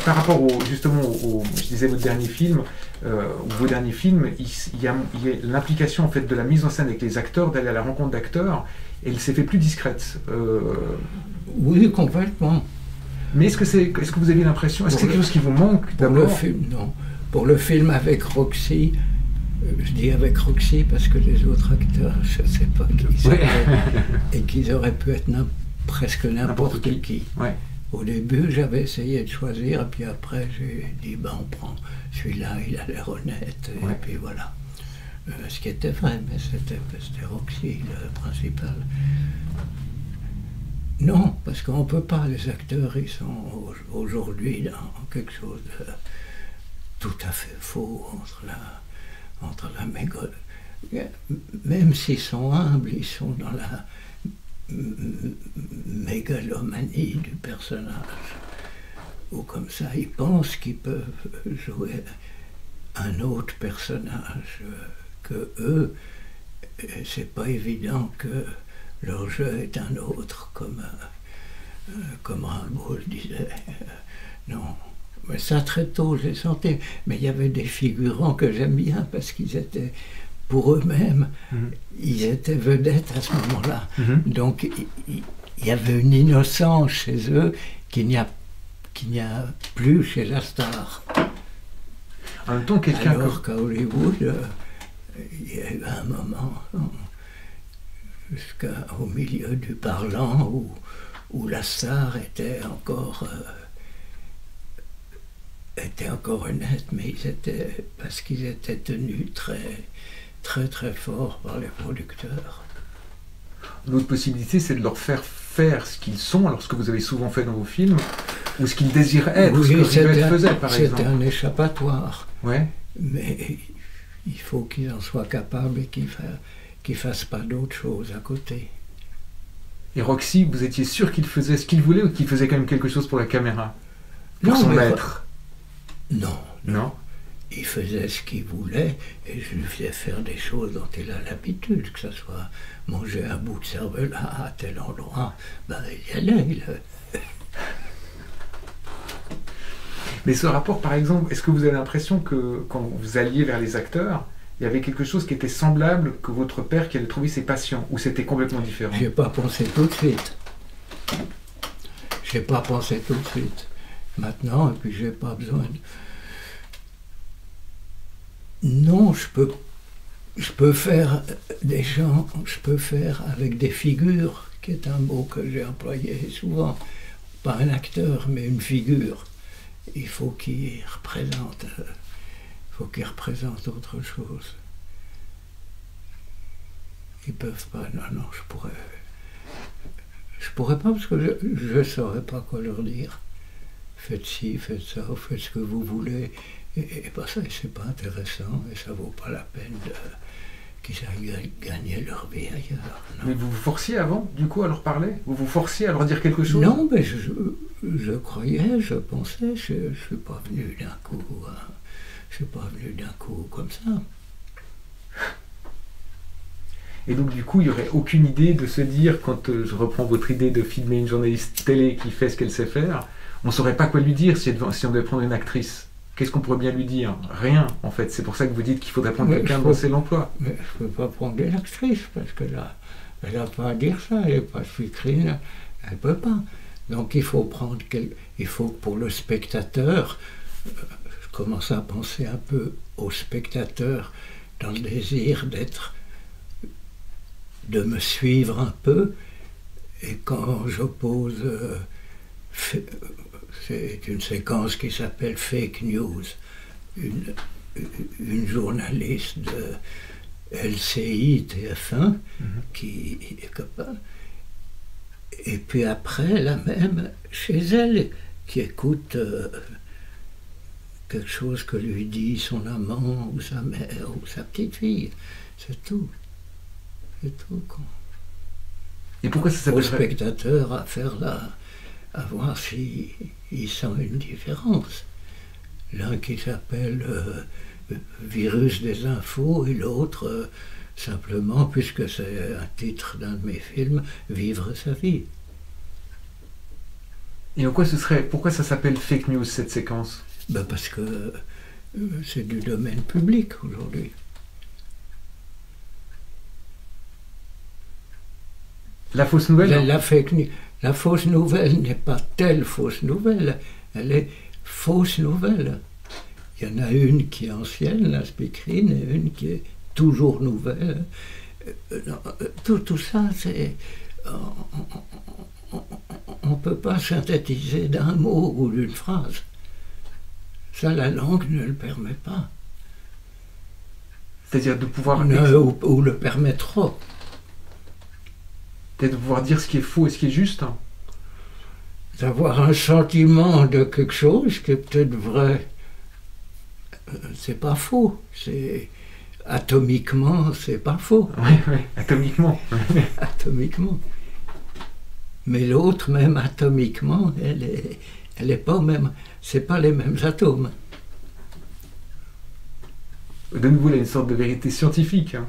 par rapport justement je disais votre dernier film, vos derniers films, il y a l'implication en fait de la mise en scène avec les acteurs, d'aller à la rencontre d'acteurs, et elle s'est fait plus discrète. Oui, complètement. Mais est-ce que vous avez l'impression, est-ce que c'est quelque chose qui vous manque pour le film, non. Pour le film avec Roxy, je dis avec Roxy parce que les autres acteurs, je ne sais pas qui ils sont, et qu'ils auraient pu être presque n'importe qui. Ouais. Au début, j'avais essayé de choisir, et puis après, j'ai dit, on prend celui-là, il a l'air honnête, et puis voilà. Ce qui était vrai, mais c'était Roxy, le principal. Non, parce qu'on ne peut pas. Les acteurs, ils sont aujourd'hui dans quelque chose de tout à fait faux entre la même s'ils sont humbles, ils sont dans la mégalomanie du personnage. Ou comme ça, ils pensent qu'ils peuvent jouer un autre personnage que eux. C'est pas évident que leur jeu est un autre, comme Rimbaud le disait. Non. Mais ça, très tôt, j'ai senti. Mais il y avait des figurants que j'aime bien parce qu'ils étaient, pour eux-mêmes, ils étaient vedettes à ce moment-là. Donc, il y avait une innocence chez eux qu'il n'y a plus chez la star. En même temps, quelqu'un alors qu'à Hollywood, il y a eu un moment, jusqu'au milieu du parlant, où la star était encore honnête, mais parce qu'ils étaient tenus très, très, très fort par les producteurs. L'autre possibilité, c'est de leur faire ce qu'ils sont, alors ce que vous avez souvent fait dans vos films, ou ce qu'ils désirent être, oui, ce que Rivette faisait, par exemple. C'était un échappatoire. Ouais. Mais il faut qu'ils en soient capables et qu'ils ne fassent pas d'autre chose à côté. Et Roxy, vous étiez sûr qu'il faisait ce qu'il voulait ou qu'il faisait quand même quelque chose pour la caméra? Pour son maître? Non. Non. Il faisait ce qu'il voulait et je lui faisais faire des choses dont il a l'habitude, que ce soit manger un bout de cervelas à tel endroit, ben il y allait. Mais ce rapport, par exemple, est-ce que vous avez l'impression que quand vous alliez vers les acteurs, il y avait quelque chose qui était semblable que votre père qui allait trouver ses patients, ou c'était complètement différent? J'ai pas pensé tout de suite. J'ai pas pensé tout de suite. Maintenant, et puis j'ai pas besoin de... Non, je peux faire des gens, je peux faire avec des figures, qui est un mot que j'ai employé souvent. Pas un acteur, mais une figure. Il faut qu'il représente autre chose. Ils peuvent pas, non, je pourrais pas parce que je ne saurais pas quoi leur dire. Faites ci, faites ça, faites ce que vous voulez. Et pas ça, c'est pas intéressant et ça vaut pas la peine qu'ils aillent gagner leur vie ailleurs. Non. Mais vous vous forciez avant, du coup, à leur parler? Vous vous forciez à leur dire quelque chose? Non, mais je croyais, je pensais, je suis pas venu d'un coup. Je suis pas venu d'un coup comme ça. Et donc, du coup, il n'y aurait aucune idée de se dire, quand je reprends votre idée de filmer une journaliste télé qui fait ce qu'elle sait faire, on ne saurait pas quoi lui dire si on devait prendre une actrice. Qu'est-ce qu'on pourrait bien lui dire? Rien, en fait. C'est pour ça que vous dites qu'il faudrait prendre quelqu'un dans l'emploi. Mais je ne peux pas prendre une actrice, parce que là, elle n'a pas à dire ça, elle n'est pas vitrine, elle ne peut pas. Donc il faut prendre il faut que pour le spectateur, je commence à penser un peu au spectateur dans le désir de me suivre un peu, et quand j'oppose... c'est une séquence qui s'appelle Fake News. Une journaliste de LCI, TF1, qui est capable. Et puis après, la même chez elle, qui écoute quelque chose que lui dit son amant, ou sa mère, ou sa petite fille. C'est tout. C'est tout. Et pourquoi ça s'appelle... Au spectateur à voir s'il sent une différence. L'un qui s'appelle Virus des infos et l'autre simplement, puisque c'est un titre d'un de mes films, Vivre sa vie. Et pourquoi ça s'appelle Fake News, cette séquence? Ben parce que c'est du domaine public aujourd'hui. La fausse nouvelle? La fausse nouvelle n'est pas telle fausse nouvelle, elle est fausse nouvelle. Il y en a une qui est ancienne, la speakerine, et une qui est toujours nouvelle. Tout ça, c'est... On ne peut pas synthétiser d'un mot ou d'une phrase. Ça, la langue ne le permet pas. C'est-à-dire de pouvoir... Ou le permet trop. Peut-être de pouvoir dire ce qui est faux et ce qui est juste. d'avoir un sentiment de quelque chose qui est peut-être vrai. C'est pas faux. Atomiquement, c'est pas faux. Oui, atomiquement. Atomiquement. Mais l'autre, même atomiquement, elle est pas même. C'est pas les mêmes atomes. De nouveau, il y a une sorte de vérité scientifique. Hein.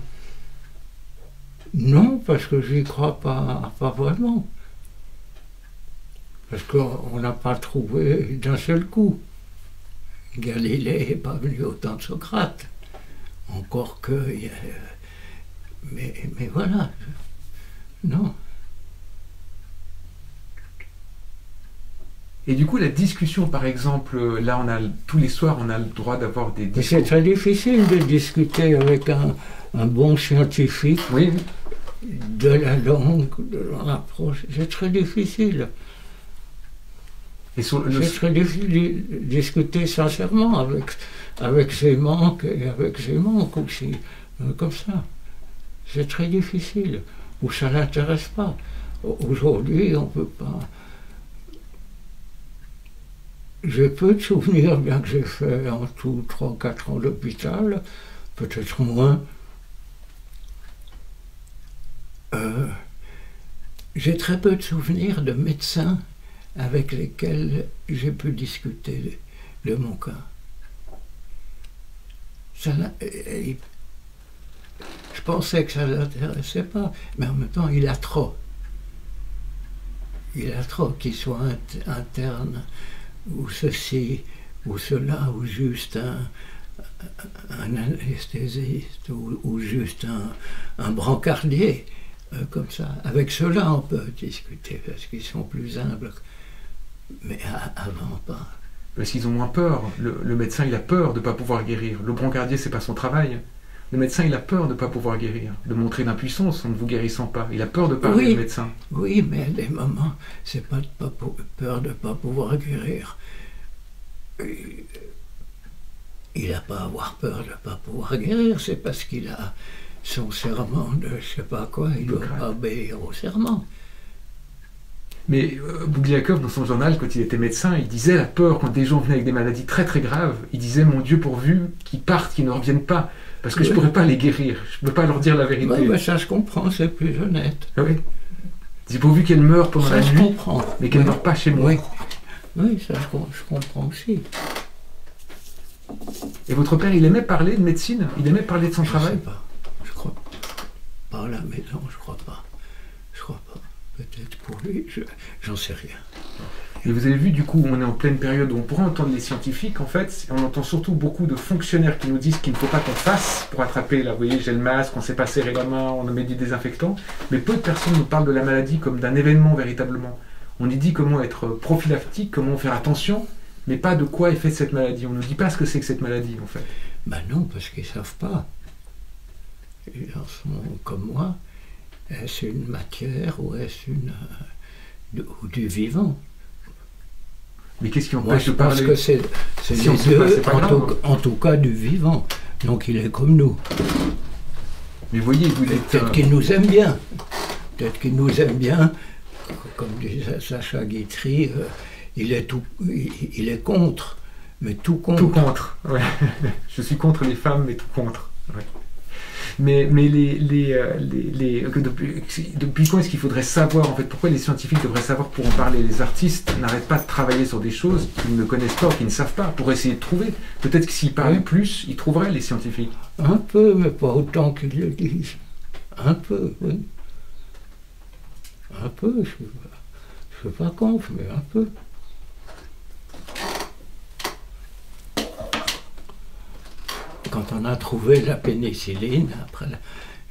Non, parce que j'y crois pas vraiment. Parce qu'on n'a pas trouvé d'un seul coup. Galilée n'est pas venu au temps de Socrate. Encore que... Mais voilà. Non. Et du coup, la discussion, par exemple, là, tous les soirs, on a le droit d'avoir des discours. C'est très difficile de discuter avec un bon scientifique de la langue, de l'approche. C'est très difficile. C'est très difficile de discuter sincèrement avec ses manques et avec ses manques aussi, comme ça. C'est très difficile. Ou ça ne l'intéresse pas. Aujourd'hui, on ne peut pas... J'ai peu de souvenirs, bien que j'ai fait en tout 3-4 ans d'hôpital, peut-être moins. J'ai très peu de souvenirs de médecins avec lesquels j'ai pu discuter de mon cas. Je pensais que ça ne l'intéressait pas, mais en même temps, il a trop. Il a trop qu'il soit interne, ou ceci, ou cela, ou juste un anesthésiste, ou juste un brancardier, comme ça. Avec cela, on peut discuter, parce qu'ils sont plus humbles. Mais avant, pas. Parce qu'ils ont moins peur. Le médecin, il a peur de ne pas pouvoir guérir. Le brancardier, c'est pas son travail. Le médecin, il a peur de ne pas pouvoir guérir, de montrer l'impuissance en ne vous guérissant pas. Il a peur de parler, le médecin. Oui, mais à des moments, c'est pas peur de ne pas pouvoir guérir. Il n'a pas à avoir peur de ne pas pouvoir guérir, c'est parce qu'il a son serment de je sais pas quoi, il ne doit pas obéir au serment. Mais Bougliakov, dans son journal, quand il était médecin, il disait la peur, quand des gens venaient avec des maladies très très graves, il disait, mon Dieu, pourvu qu'ils partent, qu'ils ne reviennent pas, parce que je ne pourrais pas les guérir, je ne peux pas leur dire la vérité. Oui, mais ça je comprends, c'est plus honnête. Oui. Il dit, pourvu qu'elles meurent pendant la nuit, mais qu'elles ne meurent pas chez moi. Oui, ça je comprends aussi. Et votre père, il aimait parler de médecine? Il aimait parler de son travail? Je sais pas, je crois pas à la maison, je crois pas. Je crois pas. Peut-être pour lui, j'en sais rien. Et vous avez vu, du coup, on est en pleine période où on pourrait entendre les scientifiques, en fait, on entend surtout beaucoup de fonctionnaires qui nous disent qu'il ne faut pas qu'on fasse pour attraper, là, vous voyez, j'ai le masque, on ne sait pas serrer la main, on met du désinfectant, mais peu de personnes nous parlent de la maladie comme d'un événement véritablement. On nous dit comment être prophylactique, comment faire attention, mais pas de quoi est faite cette maladie. On ne nous dit pas ce que c'est que cette maladie, en fait. Ben non, parce qu'ils ne savent pas. Ils sont comme moi. Est-ce une matière ou est-ce du vivant? Mais qu'est-ce qui empêche de parler? Je pense que c'est si les deux, en tout cas du vivant. Donc il est comme nous. Mais voyez, vous êtes... Peut-être qu'il nous aime bien. Peut-être qu'il nous aime bien. Comme disait Sacha Guitry, il est contre. Mais tout contre. Tout contre, ouais. Je suis contre les femmes, mais tout contre. Ouais. Mais depuis quand est-ce qu'il faudrait savoir, en fait, pourquoi les scientifiques devraient savoir pour en parler? Les artistes n'arrêtent pas de travailler sur des choses qu'ils ne connaissent pas ou qu'ils ne savent pas, pour essayer de trouver. Peut-être que s'ils parlaient plus, ils trouveraient, les scientifiques. Un peu, mais pas autant qu'ils le disent. Un peu, oui. Un peu, je ne suis pas contre, mais un peu. Quand on a trouvé la pénicilline,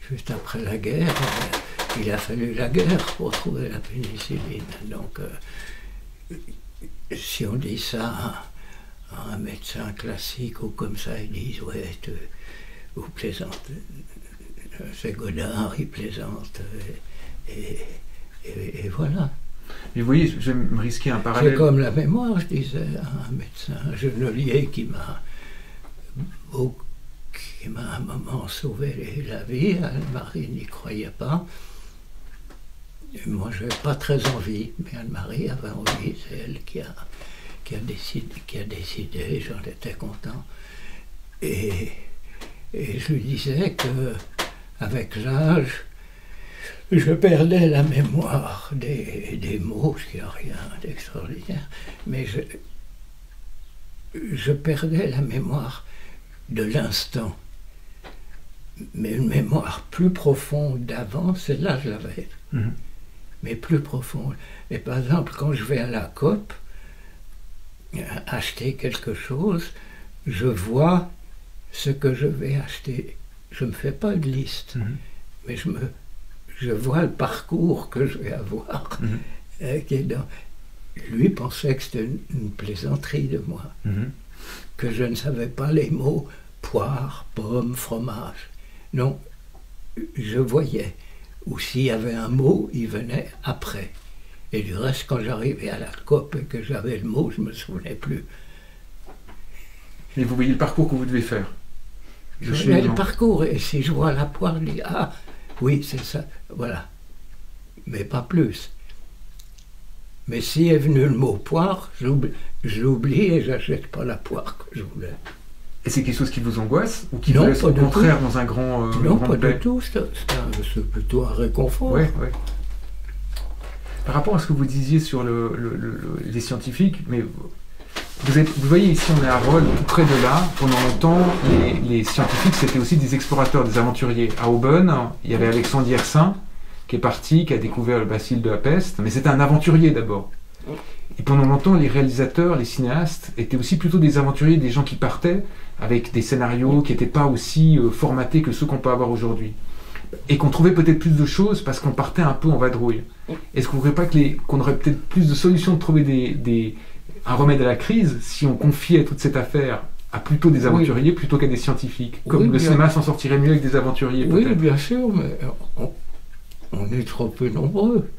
juste après la guerre, il a fallu la guerre pour trouver la pénicilline. Donc, si on dit ça à un médecin classique ou comme ça, ils disent « Ouais, vous plaisantez. C'est Godard, il plaisante. » Et voilà. Mais vous voyez, je vais me risquer un parallèle. C'est comme la mémoire, je disais à un médecin, un genolier qui m'a un moment sauvé la vie. Anne-Marie n'y croyait pas. Et moi, je n'avais pas très envie, mais Anne-Marie avait envie, c'est elle qui a décidé, j'en étais content. Et je lui disais qu'avec l'âge, je perdais la mémoire des mots, ce qui n'a rien d'extraordinaire, mais je perdais la mémoire de l'instant. Mais une mémoire plus profonde d'avant, celle-là je l'avais, mais plus profonde. Et par exemple, quand je vais à la Coop, acheter quelque chose, je vois ce que je vais acheter. Je ne me fais pas de liste, mais je vois le parcours que je vais avoir. Qui est Lui pensait que c'était une plaisanterie de moi, que je ne savais pas les mots poire, pomme, fromage. Non, je voyais. Ou s'il y avait un mot, il venait après. Et du reste, quand j'arrivais à la Coop et que j'avais le mot, je ne me souvenais plus. Et vous voyez le parcours que vous devez faire. Je voyais le parcours, et si je vois la poire, je dis, ah, oui, c'est ça, voilà. Mais pas plus. Mais si est venu le mot poire, je l'oublie et j'achète pas la poire que je voulais. Et c'est quelque chose qui vous angoisse ou qui vous laisse au contraire dans un grand non, pas du tout, c'est plutôt un réconfort. Ouais. Par rapport à ce que vous disiez sur les scientifiques, mais vous voyez ici on est à Rolles, tout près de là, pendant longtemps, les scientifiques c'était aussi des explorateurs, des aventuriers. À Aubonne, il y avait Alexandre Yersin qui est parti, qui a découvert le bacille de la peste, mais c'était un aventurier d'abord. Et pendant longtemps, les réalisateurs, les cinéastes étaient aussi plutôt des aventuriers, des gens qui partaient avec des scénarios qui n'étaient pas aussi formatés que ceux qu'on peut avoir aujourd'hui. Et qu'on trouvait peut-être plus de choses parce qu'on partait un peu en vadrouille. Est-ce qu'on ne voudrait pas qu'on aurait peut-être plus de solutions de trouver un remède à la crise si on confiait toute cette affaire à plutôt des aventuriers plutôt qu'à des scientifiques? Comme le cinéma s'en sortirait mieux avec des aventuriers, peut-être. Oui, bien sûr, mais on est trop peu nombreux.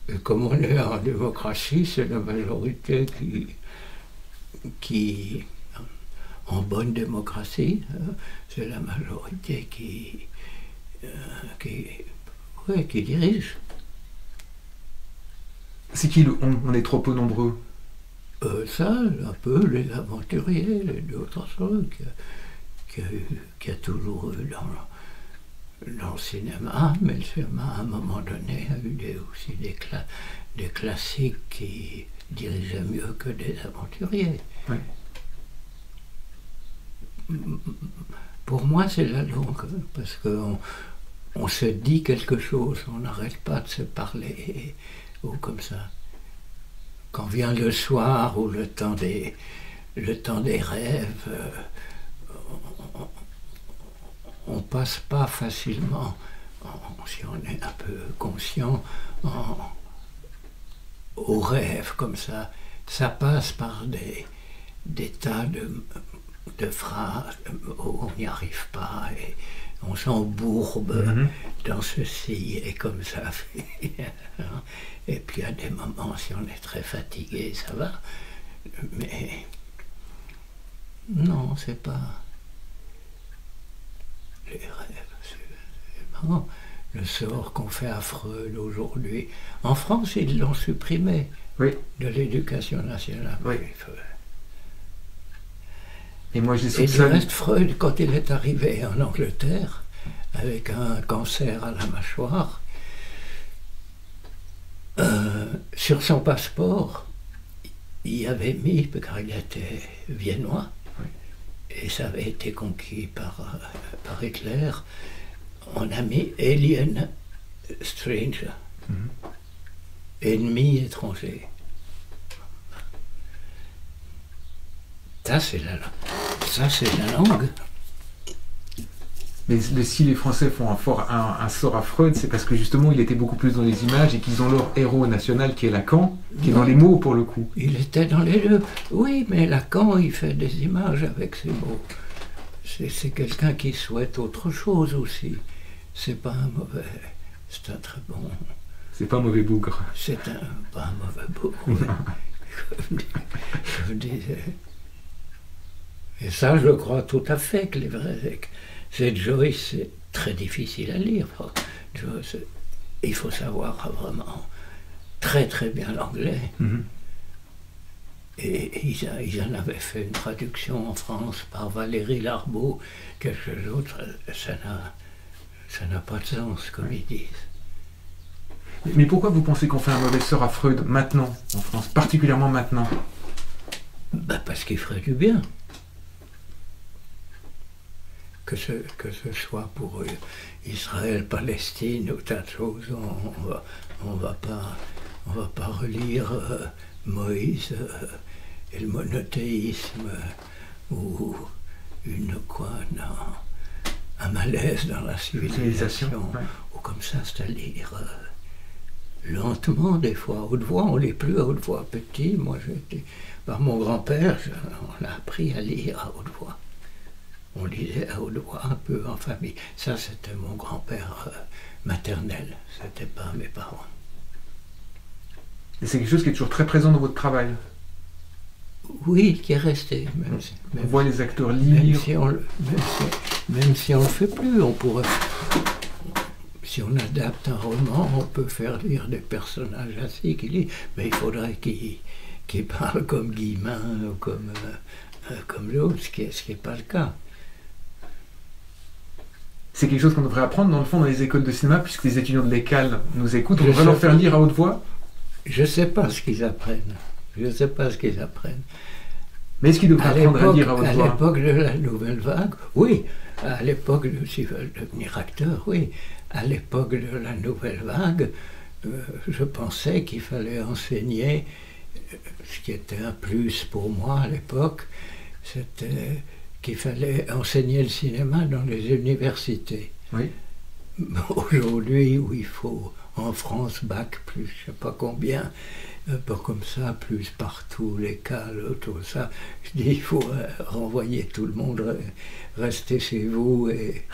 Et comme on est en démocratie, c'est la majorité qui en bonne démocratie, c'est la majorité qui dirige. C'est qui on est trop peu nombreux? Ça, un peu les aventuriers, les d'autres trucs qu'il y a toujours eu dans le cinéma, mais le cinéma, à un moment donné, a eu aussi des classiques qui dirigeaient mieux que des aventuriers. Oui. Pour moi, c'est la langue, parce qu'on se dit quelque chose, on n'arrête pas de se parler, ou comme ça. Quand vient le soir ou le temps des rêves, on passe pas facilement, si on est un peu conscient, aux rêves comme ça. Ça passe par des tas de phrases où on n'y arrive pas et on s'embourbe dans ceci et comme ça. Et puis à des moments, si on est très fatigué, ça va. Mais non, c'est pas les rêves. C'est marrant. Le sort qu'on fait à Freud aujourd'hui. En France, ils l'ont supprimé de l'éducation nationale. Oui. Et moi, je Et du reste, Freud, quand il est arrivé en Angleterre, avec un cancer à la mâchoire, sur son passeport, il avait mis, car il était viennois, et ça avait été conquis par Hitler, on a mis Alien Stranger, ennemi étranger. Ça, c'est la langue. Mais si les Français font un sort à Freud, c'est parce que justement il était beaucoup plus dans les images et qu'ils ont leur héros national qui est Lacan, qui est dans les mots pour le coup. Il était dans les deux. Oui, mais Lacan, il fait des images avec ses mots. C'est quelqu'un qui souhaite autre chose aussi. C'est pas un mauvais. C'est un très bon. C'est pas un mauvais bougre. C'est pas un mauvais bougre. Je disais. Et ça, je crois tout à fait que les vrais. C'est Joyce, c'est très difficile à lire. Joyce, il faut savoir vraiment très très bien l'anglais. Et ils en avaient fait une traduction en France par Valérie Larbaud, quelque chose d'autre. Ça n'a pas de sens, comme ils disent. Mais pourquoi vous pensez qu'on fait un mauvais sort à Freud maintenant, en France, particulièrement maintenant? Parce qu'il ferait du bien. Que ce soit pour Israël, Palestine ou tas de choses, on va pas relire Moïse et le monothéisme ou un malaise dans la civilisation ouais. Ou comme ça, c'est-à-dire lentement des fois, à haute voix. On ne lit plus à haute voix. Petit, moi j'étais par mon grand-père, on a appris à lire à haute voix. On lisait à haute voix un peu en famille. Ça, c'était mon grand-père maternel, c'était pas mes parents. Et c'est quelque chose qui est toujours très présent dans votre travail? Oui, qui est resté. On voit les acteurs lire. Même si on ne le fait plus, on pourrait. Si on adapte un roman, on peut faire lire des personnages assis qui lisent, mais il faudrait qu'ils parlent comme Guillemin ou comme l'autre, ce qui n'est pas le cas. C'est quelque chose qu'on devrait apprendre dans le fond dans les écoles de cinéma, puisque les étudiants de l'ECAL nous écoutent. On devrait leur faire lire à haute voix. Je ne sais pas ce qu'ils apprennent. Je ne sais pas ce qu'ils apprennent. Mais est-ce qu'ils devraient apprendre à lire à haute voix? À l'époque de la Nouvelle Vague, oui. À l'époque, s'ils veulent devenir acteurs, oui. À l'époque de la Nouvelle Vague, je pensais qu'il fallait enseigner, ce qui était un plus pour moi à l'époque, c'était qu'il fallait enseigner le cinéma dans les universités. Oui. Aujourd'hui, où il faut, en France, bac plus je ne sais pas combien, pas comme ça, plus partout, l'école, tout ça. Je dis, il faut renvoyer tout le monde, rester chez vous et...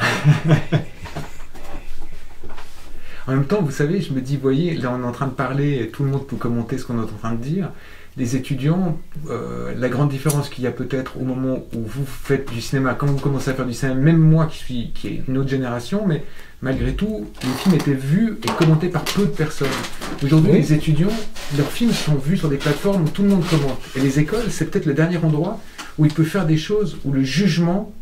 En même temps, vous savez, je me dis, voyez, là on est en train de parler, et tout le monde peut commenter ce qu'on est en train de dire. Les étudiants, la grande différence qu'il y a peut-être au moment où vous faites du cinéma, quand vous commencez à faire du cinéma, même moi qui est une autre génération, mais malgré tout, les films étaient vus et commentés par peu de personnes. Aujourd'hui, les étudiants, leurs films sont vus sur des plateformes où tout le monde commente. Et les écoles, c'est peut-être le dernier endroit où ils peuvent faire des choses où le jugement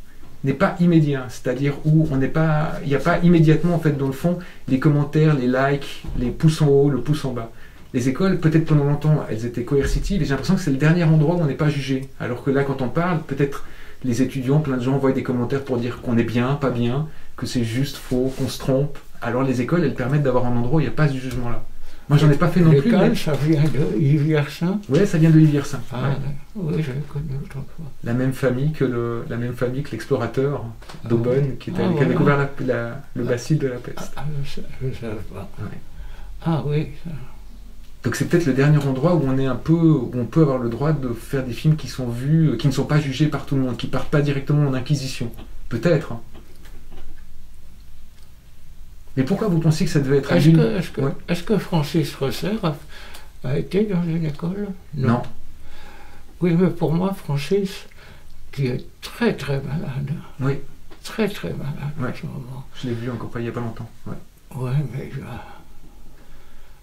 n'est pas immédiat, c'est-à-dire où il n'y a pas immédiatement, en fait, dans le fond, les commentaires, les likes, les pouces en haut, le pouce en bas. Les écoles, peut-être pendant longtemps, elles étaient coercitives, et j'ai l'impression que c'est le dernier endroit où on n'est pas jugé. Alors que là, quand on parle, peut-être les étudiants, plein de gens envoient des commentaires pour dire qu'on est bien, pas bien, que c'est juste, faux, qu'on se trompe. Alors les écoles, elles permettent d'avoir un endroit où il n'y a pas ce jugement-là. Moi, j'en ai pas fait non plus. L'école, ça vient de Yves Yersin? Oui, ça vient de Yves Yersin. Ah, ouais. Oui, j'avais connu autrefois. La même famille que l'explorateur d'Aubonne, qui a découvert le bacille de la peste. Je ne savais pas. Ouais. Ah oui, ça... Donc c'est peut-être le dernier endroit où on peut avoir le droit de faire des films qui sont vus, qui ne sont pas jugés par tout le monde, qui partent pas directement en inquisition. Peut-être. Hein. Mais pourquoi vous pensez que ça devait être... Est-ce que Francis Rosser a été dans une école? Non. Oui, mais pour moi, Francis, qui est très très malade. Oui. Très très malade en ce moment. Je l'ai vu encore il n'y a pas longtemps. Ouais, mais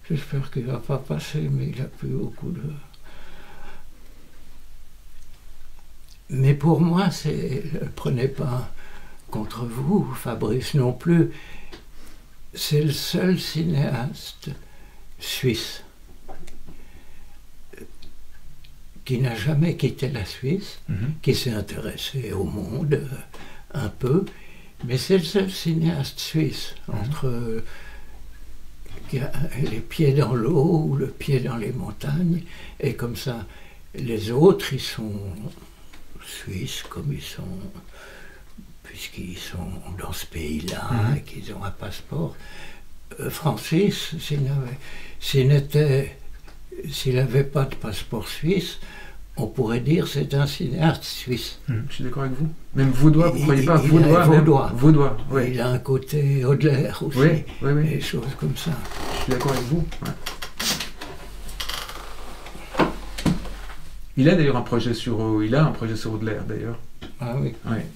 j'espère qu'il ne va pas passer, mais il a plus beaucoup de... Mais pour moi, je ne prenais pas contre vous, Fabrice non plus. C'est le seul cinéaste suisse qui n'a jamais quitté la Suisse, qui s'est intéressé au monde un peu, mais c'est le seul cinéaste suisse qui a les pieds dans l'eau ou le pied dans les montagnes, et comme ça, les autres, ils sont suisses comme ils sont, puisqu'ils sont dans ce pays-là et qu'ils ont un passeport. Francis, s'il n'avait pas de passeport suisse, on pourrait dire c'est un cinéaste suisse. Je suis d'accord avec vous. Même vaudois, vous ne croyez pas vaudois? Vaudois, oui. Il a un côté Audelaire aussi, oui. des choses comme ça. Je suis d'accord avec vous. Ouais. Il a d'ailleurs un projet sur Audelaire d'ailleurs. Ah oui. Ouais.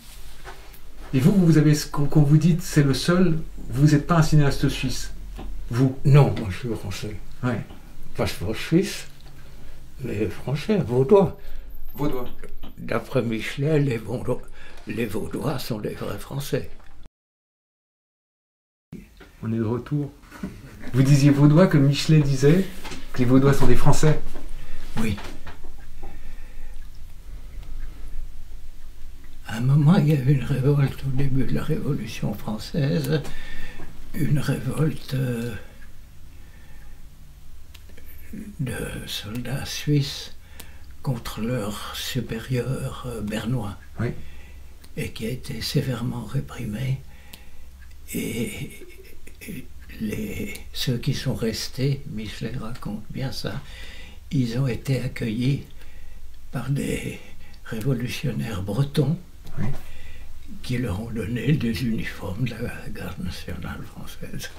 Et vous avez, quand vous dites c'est le seul, vous n'êtes pas un cinéaste suisse. Vous? Non, moi je suis français. Ouais. Passeport suisse, mais français, vaudois. Vaudois. D'après Michelet, les Vaudois sont les vrais Français. On est de retour. Vous disiez Vaudois que Michelet disait que les Vaudois sont des Français. Oui. À un moment, il y a eu une révolte au début de la Révolution française, une révolte de soldats suisses contre leur supérieur bernois, Oui. et qui a été sévèrement réprimée. Et ceux qui sont restés, Michelet raconte bien ça, ils ont été accueillis par des révolutionnaires bretons, oui, qui leur ont donné des uniformes de la garde nationale française.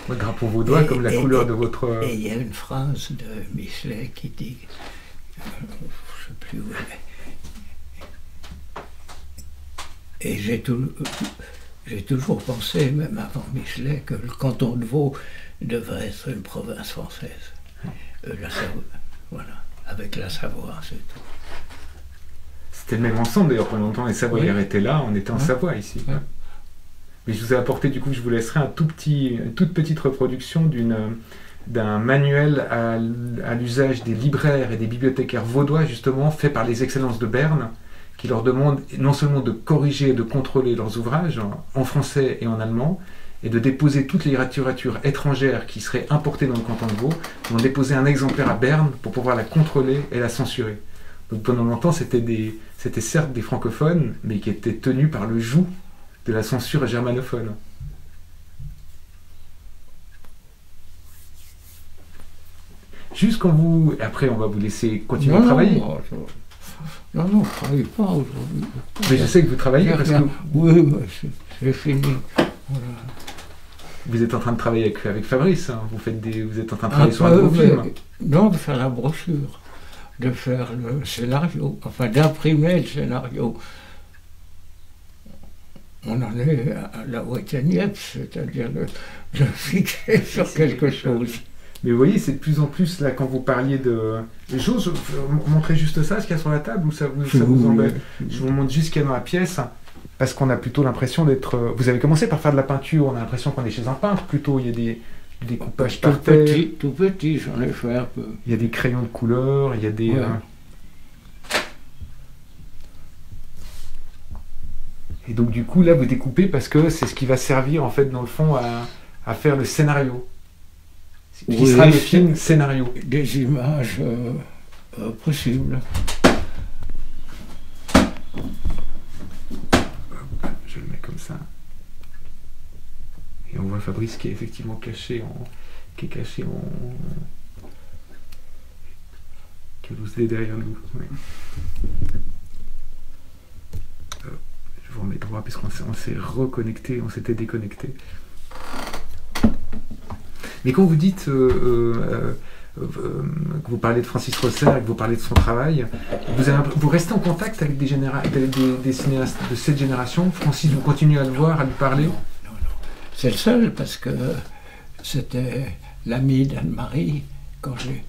Le drapeau vaudois comme la couleur de votre... Et il y a une phrase de Michelet qui dit, je ne sais plus où elle est, et j'ai toujours pensé, même avant Michelet, que le canton de Vaud devrait être une province française. La Savoie, voilà, avec la Savoie, c'est tout. C'était le même ensemble d'ailleurs pendant longtemps, les Savoyards étaient là, on était en Savoie ici. Ouais. Mais je vous ai apporté, du coup, je vous laisserai une toute petite reproduction d'un manuel à l'usage des libraires et des bibliothécaires vaudois, justement, fait par les Excellences de Berne, qui leur demandent non seulement de corriger et de contrôler leurs ouvrages en français et en allemand, et de déposer toutes les littératures étrangères qui seraient importées dans le canton de Vaud, d'en déposer un exemplaire à Berne pour pouvoir la contrôler et la censurer. Donc pendant longtemps, c'était certes des francophones, mais qui étaient tenus par le joug de la censure germanophone. Juste quand vous... Après, on va vous laisser continuer à travailler. Non, je ne travaille pas aujourd'hui. Mais je sais que vous travaillez parce que... Oui, mais c'est fini. Voilà. Vous êtes en train de travailler avec Fabrice, hein. Vous êtes en train de travailler sur un nouveau film. Non, de faire la brochure, de faire le scénario, enfin d'imprimer le scénario. On en est à la Ouétaniette, c'est-à-dire de fixer sur quelque chose. Mais vous voyez, c'est de plus en plus, là, quand vous parliez de... J'ose montrer juste ça, ce qu'il y a sur la table, ou ça vous embête? Je vous montre juste ce qu'il y a dans la pièce, parce qu'on a plutôt l'impression d'être... Vous avez commencé par faire de la peinture, on a l'impression qu'on est chez un peintre, plutôt. Il y a des découpages par terre. Tout petit, j'en ai fait un peu. Il y a des crayons de couleur, il y a des... Ouais. Et donc, du coup, là, vous découpez parce que c'est ce qui va servir, en fait, dans le fond, à faire le scénario. Qui sera le film scénario. Des images possibles. Je le mets comme ça. Et on voit Fabrice qui est effectivement caché en... qui vous est derrière nous. Oui. Je vous remets droit parce qu'on s'est reconnecté, on s'était déconnecté. Mais quand vous dites que vous parlez de Francis Rosser et que vous parlez de son travail, vous restez en contact avec des cinéastes de cette génération? Francis, vous continuez à le voir, à lui parler? Non. C'est le seul, parce que c'était l'ami d'Anne-Marie quand j'ai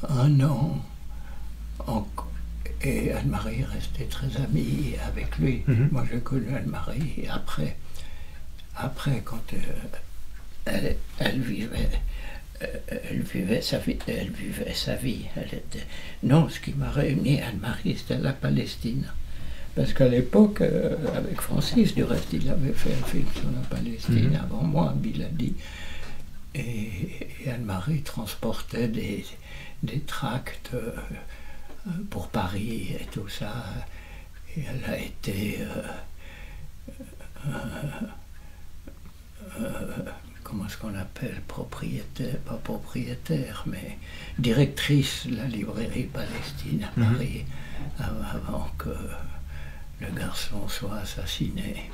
un an. Et Anne-Marie est restée très amie avec lui. Moi, j'ai connu Anne-Marie, et après quand elle vivait sa vie. Non, ce qui m'a réuni Anne-Marie, c'était la Palestine. Parce qu'à l'époque, avec Francis, du reste, il avait fait un film sur la Palestine avant moi, Biladi. Et Anne-Marie transportait des tracts pour Paris et tout ça. Et elle a été... comment est-ce qu'on appelle, propriétaire, pas propriétaire, mais directrice de la librairie Palestine à Paris, avant que le garçon soit assassiné.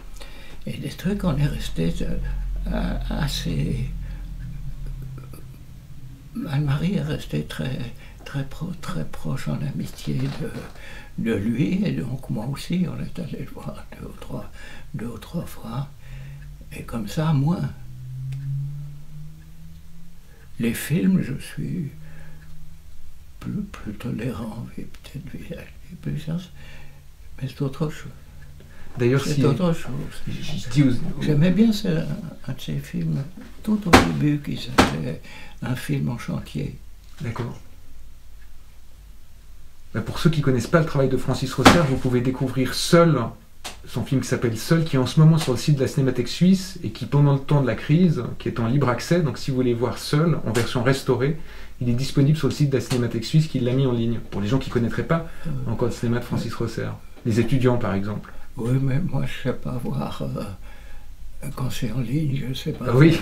Et des trucs, on est resté assez... Anne-Marie est restée très proche en amitié de lui, et donc moi aussi, on est allé le voir deux ou trois fois. Et comme ça, moins. Les films, je suis plus tolérant, peut-être plus ça, mais c'est autre chose. D'ailleurs, c'est autre chose. J'aimais bien un de ces films, tout au début, qui s'appelait Un film en chantier. D'accord. Ben pour ceux qui ne connaissent pas le travail de Francis Rosser, vous pouvez découvrir Seul, son film qui s'appelle Seul, qui est en ce moment sur le site de la Cinémathèque suisse et qui, pendant le temps de la crise, qui est en libre accès, donc si vous voulez voir Seul, en version restaurée, il est disponible sur le site de la Cinémathèque suisse qui l'a mis en ligne, pour les gens qui ne connaîtraient pas encore le cinéma de Francis Rosser. Les étudiants, par exemple. Oui, mais moi, je ne sais pas voir... quand c'est en ligne, je ne sais pas. Oui.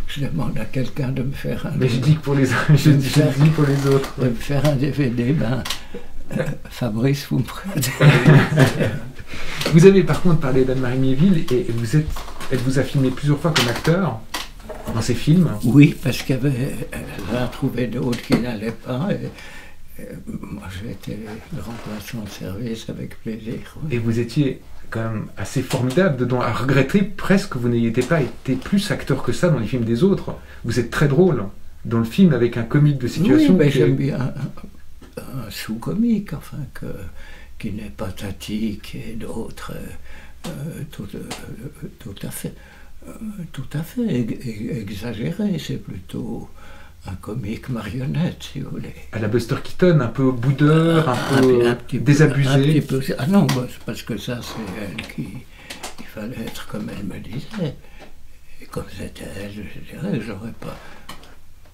Je demande à quelqu'un de me faire un... Mais je dis que pour les autres. De me faire un DVD, Fabrice, vous me prêtez. Vous avez par contre parlé d'Anne-Marie Méville et elle vous a filmé plusieurs fois comme acteur dans ses films. Oui, parce qu'elle a trouvé d'autres qui n'allaient pas. Moi, j'ai été le remplaçant de service avec plaisir. Oui. Et vous étiez quand même assez formidable dedans, à regretter presque que vous n'ayez pas été plus acteur que ça dans les films des autres. Vous êtes très drôle dans le film avec un comique de situation. Oui, mais j'aime bien un sous-comique, enfin, qui n'est pas Tati, qui est d'autres, tout à fait exagéré. C'est plutôt un comique marionnette, si vous voulez. À la Buster Keaton, un peu boudeur, un peu désabusé. Ah non, parce que ça, c'est elle qui... Il fallait être comme elle me disait. Et comme c'était elle, je dirais, j'aurais pas...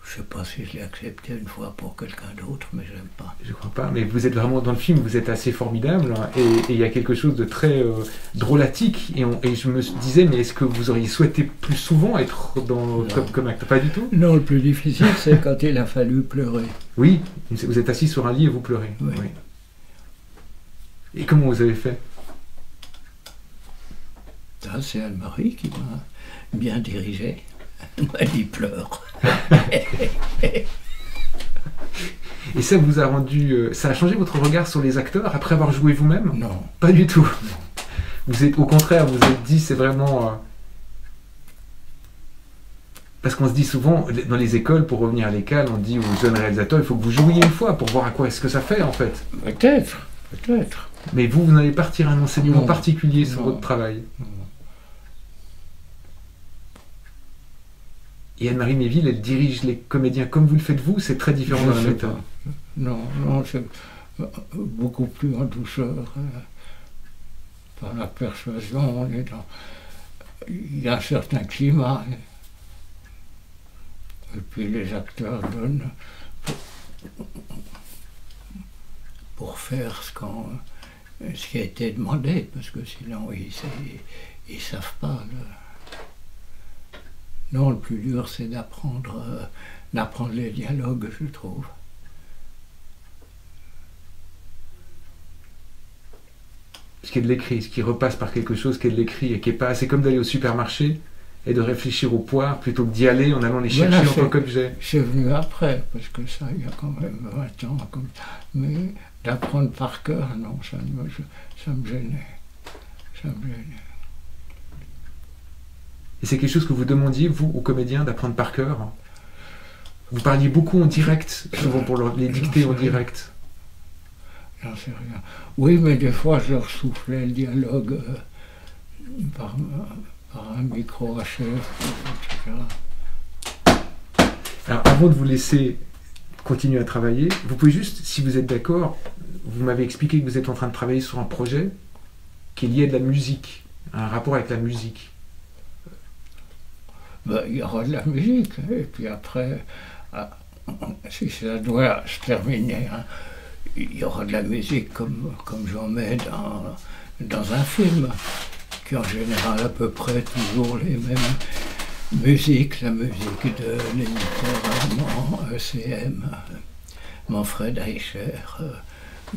Je ne sais pas si je l'ai accepté une fois pour quelqu'un d'autre, mais je n'aime pas. Je crois pas, mais vous êtes vraiment dans le film, vous êtes assez formidable, et il y a quelque chose de très drôlatique, et je me disais, mais est-ce que vous auriez souhaité plus souvent être comme acteur? Pas du tout? Non, le plus difficile, c'est quand il a fallu pleurer. Oui, vous êtes assis sur un lit et vous pleurez. Oui. Oui. Et comment vous avez fait? Ça, c'est Anne-Marie qui m'a bien dirigé. Elle m'a dit pleure. Et ça vous a rendu... ça a changé votre regard sur les acteurs après avoir joué vous-même? Non. Pas du tout. Non. Vous êtes, au contraire, vous êtes dit, c'est vraiment... Parce qu'on se dit souvent, dans les écoles, pour revenir à l'école, on dit aux jeunes réalisateurs, il faut que vous jouiez une fois pour voir à quoi est-ce que ça fait, en fait. Peut-être. Mais vous n'allez pas tirer un enseignement particulier sur votre travail. Non. Et Anne-Marie Méville, elle dirige les comédiens comme vous le faites vous, c'est très différent dans la méthode. Non, c'est beaucoup plus en douceur. Par la persuasion, il y a un certain climat. Et puis les acteurs donnent pour faire ce qui a été demandé, parce que sinon ils ne savent pas. Non, le plus dur, c'est d'apprendre les dialogues, je trouve. Ce qui est de l'écrit, ce qui repasse par quelque chose qui est de l'écrit et qui est pas... C'est comme d'aller au supermarché et de réfléchir aux poires plutôt que d'y aller en allant les chercher en tant qu'objet. C'est venu après, parce que ça, il y a quand même 20 ans. Mais d'apprendre par cœur, non, ça me gênait. Ça me gênait. Et c'est quelque chose que vous demandiez, vous, aux comédiens, d'apprendre par cœur? Vous parliez beaucoup en direct, souvent pour les dicter en direct. J'en sais rien. Oui, mais des fois, je leur soufflais le dialogue par un micro HF, etc. Alors, avant de vous laisser continuer à travailler, vous pouvez juste, si vous êtes d'accord, vous m'avez expliqué que vous êtes en train de travailler sur un projet qui est lié à de la musique, un rapport avec la musique. Il y aura de la musique, et puis après, si ça doit se terminer, il y aura de la musique comme j'en mets dans un film, qui en général à peu près toujours les mêmes musiques, la musique de l'éditeur allemand ECM, Manfred Eicher,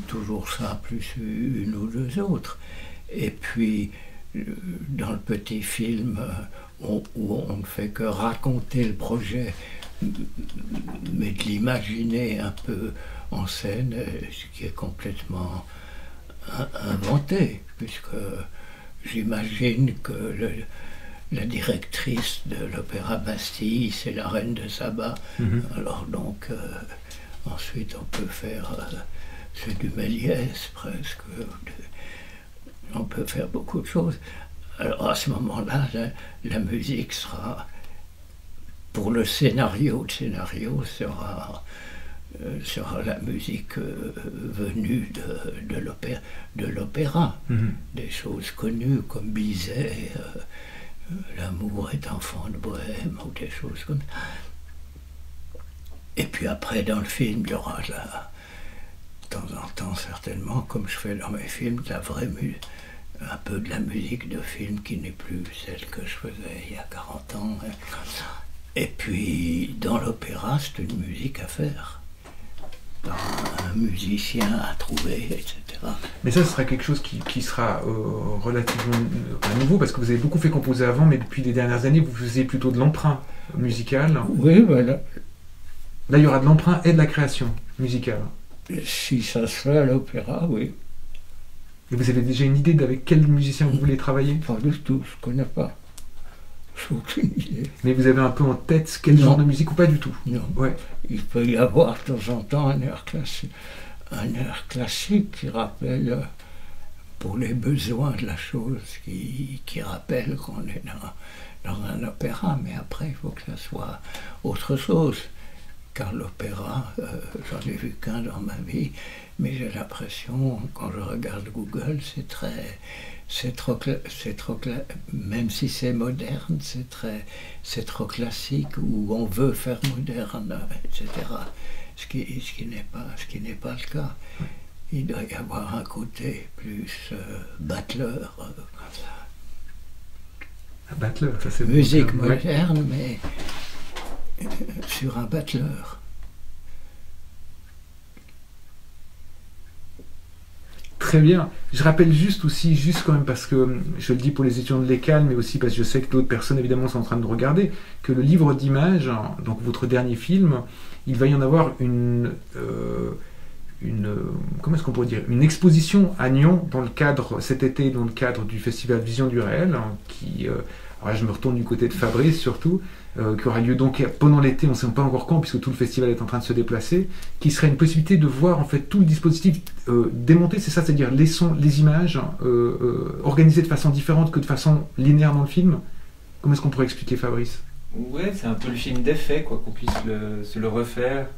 toujours ça, plus une ou deux autres. Et puis, dans le petit film, où on ne fait que raconter le projet, mais de l'imaginer un peu en scène, ce qui est complètement inventé, puisque j'imagine que la directrice de l'Opéra Bastille, c'est la reine de Saba. Alors donc, ensuite on peut faire, c'est du Méliès presque, on peut faire beaucoup de choses. Alors à ce moment-là, la musique sera, pour le scénario sera la musique venue de l'opéra. Des choses connues comme Bizet, L'amour est enfant de bohème, ou des choses comme ça. Et puis après, dans le film, il y aura de temps en temps, certainement, comme je fais dans mes films, de la vraie musique, un peu de la musique de film qui n'est plus celle que je faisais il y a 40 ans. Et puis, dans l'opéra, c'est une musique à faire, par un musicien à trouver, etc. Mais ça, ce sera quelque chose qui sera relativement nouveau, parce que vous avez beaucoup fait composer avant, mais depuis les dernières années, vous faisiez plutôt de l'emprunt musical. Oui, voilà. Là, il y aura de l'emprunt et de la création musicale. Si ça se fait à l'opéra, oui. Et vous avez déjà une idée d'avec quel musicien vous voulez travailler? Pas du tout, je ne connais pas. J'ai aucune idée. Mais vous avez un peu en tête quel genre de musique ou pas du tout? Non. Ouais. Il peut y avoir de temps en temps un air classique qui rappelle, pour les besoins de la chose, qui rappelle qu'on est dans un opéra, mais après il faut que ça soit autre chose. Car l'opéra, j'en ai vu qu'un dans ma vie, mais j'ai l'impression, quand je regarde Google, même si c'est moderne, c'est trop classique, ou on veut faire moderne, etc. Ce qui n'est pas le cas. Il doit y avoir un côté plus battleur. Battleur, ça c'est musique moderne, mais sur un battleur. Très bien. Je rappelle juste quand même, parce que je le dis pour les étudiants de l'ECAL, mais aussi parce que je sais que d'autres personnes évidemment sont en train de regarder, que le livre d'images, donc votre dernier film, il va y en avoir comment est-ce qu'on pourrait dire, une exposition à Nyon cet été dans le cadre du festival Vision du Réel, qui, alors là, je me retourne du côté de Fabrice surtout, qui aura lieu donc pendant l'été, on ne sait pas encore quand, puisque tout le festival est en train de se déplacer, qui serait une possibilité de voir en fait tout le dispositif démonté, c'est ça, c'est-à-dire les sons, les images, organisées de façon différente que de façon linéaire dans le film. Comment est-ce qu'on pourrait expliquer, Fabrice? Ouais, c'est un peu le film d'effet, quoi, qu'on puisse se le refaire,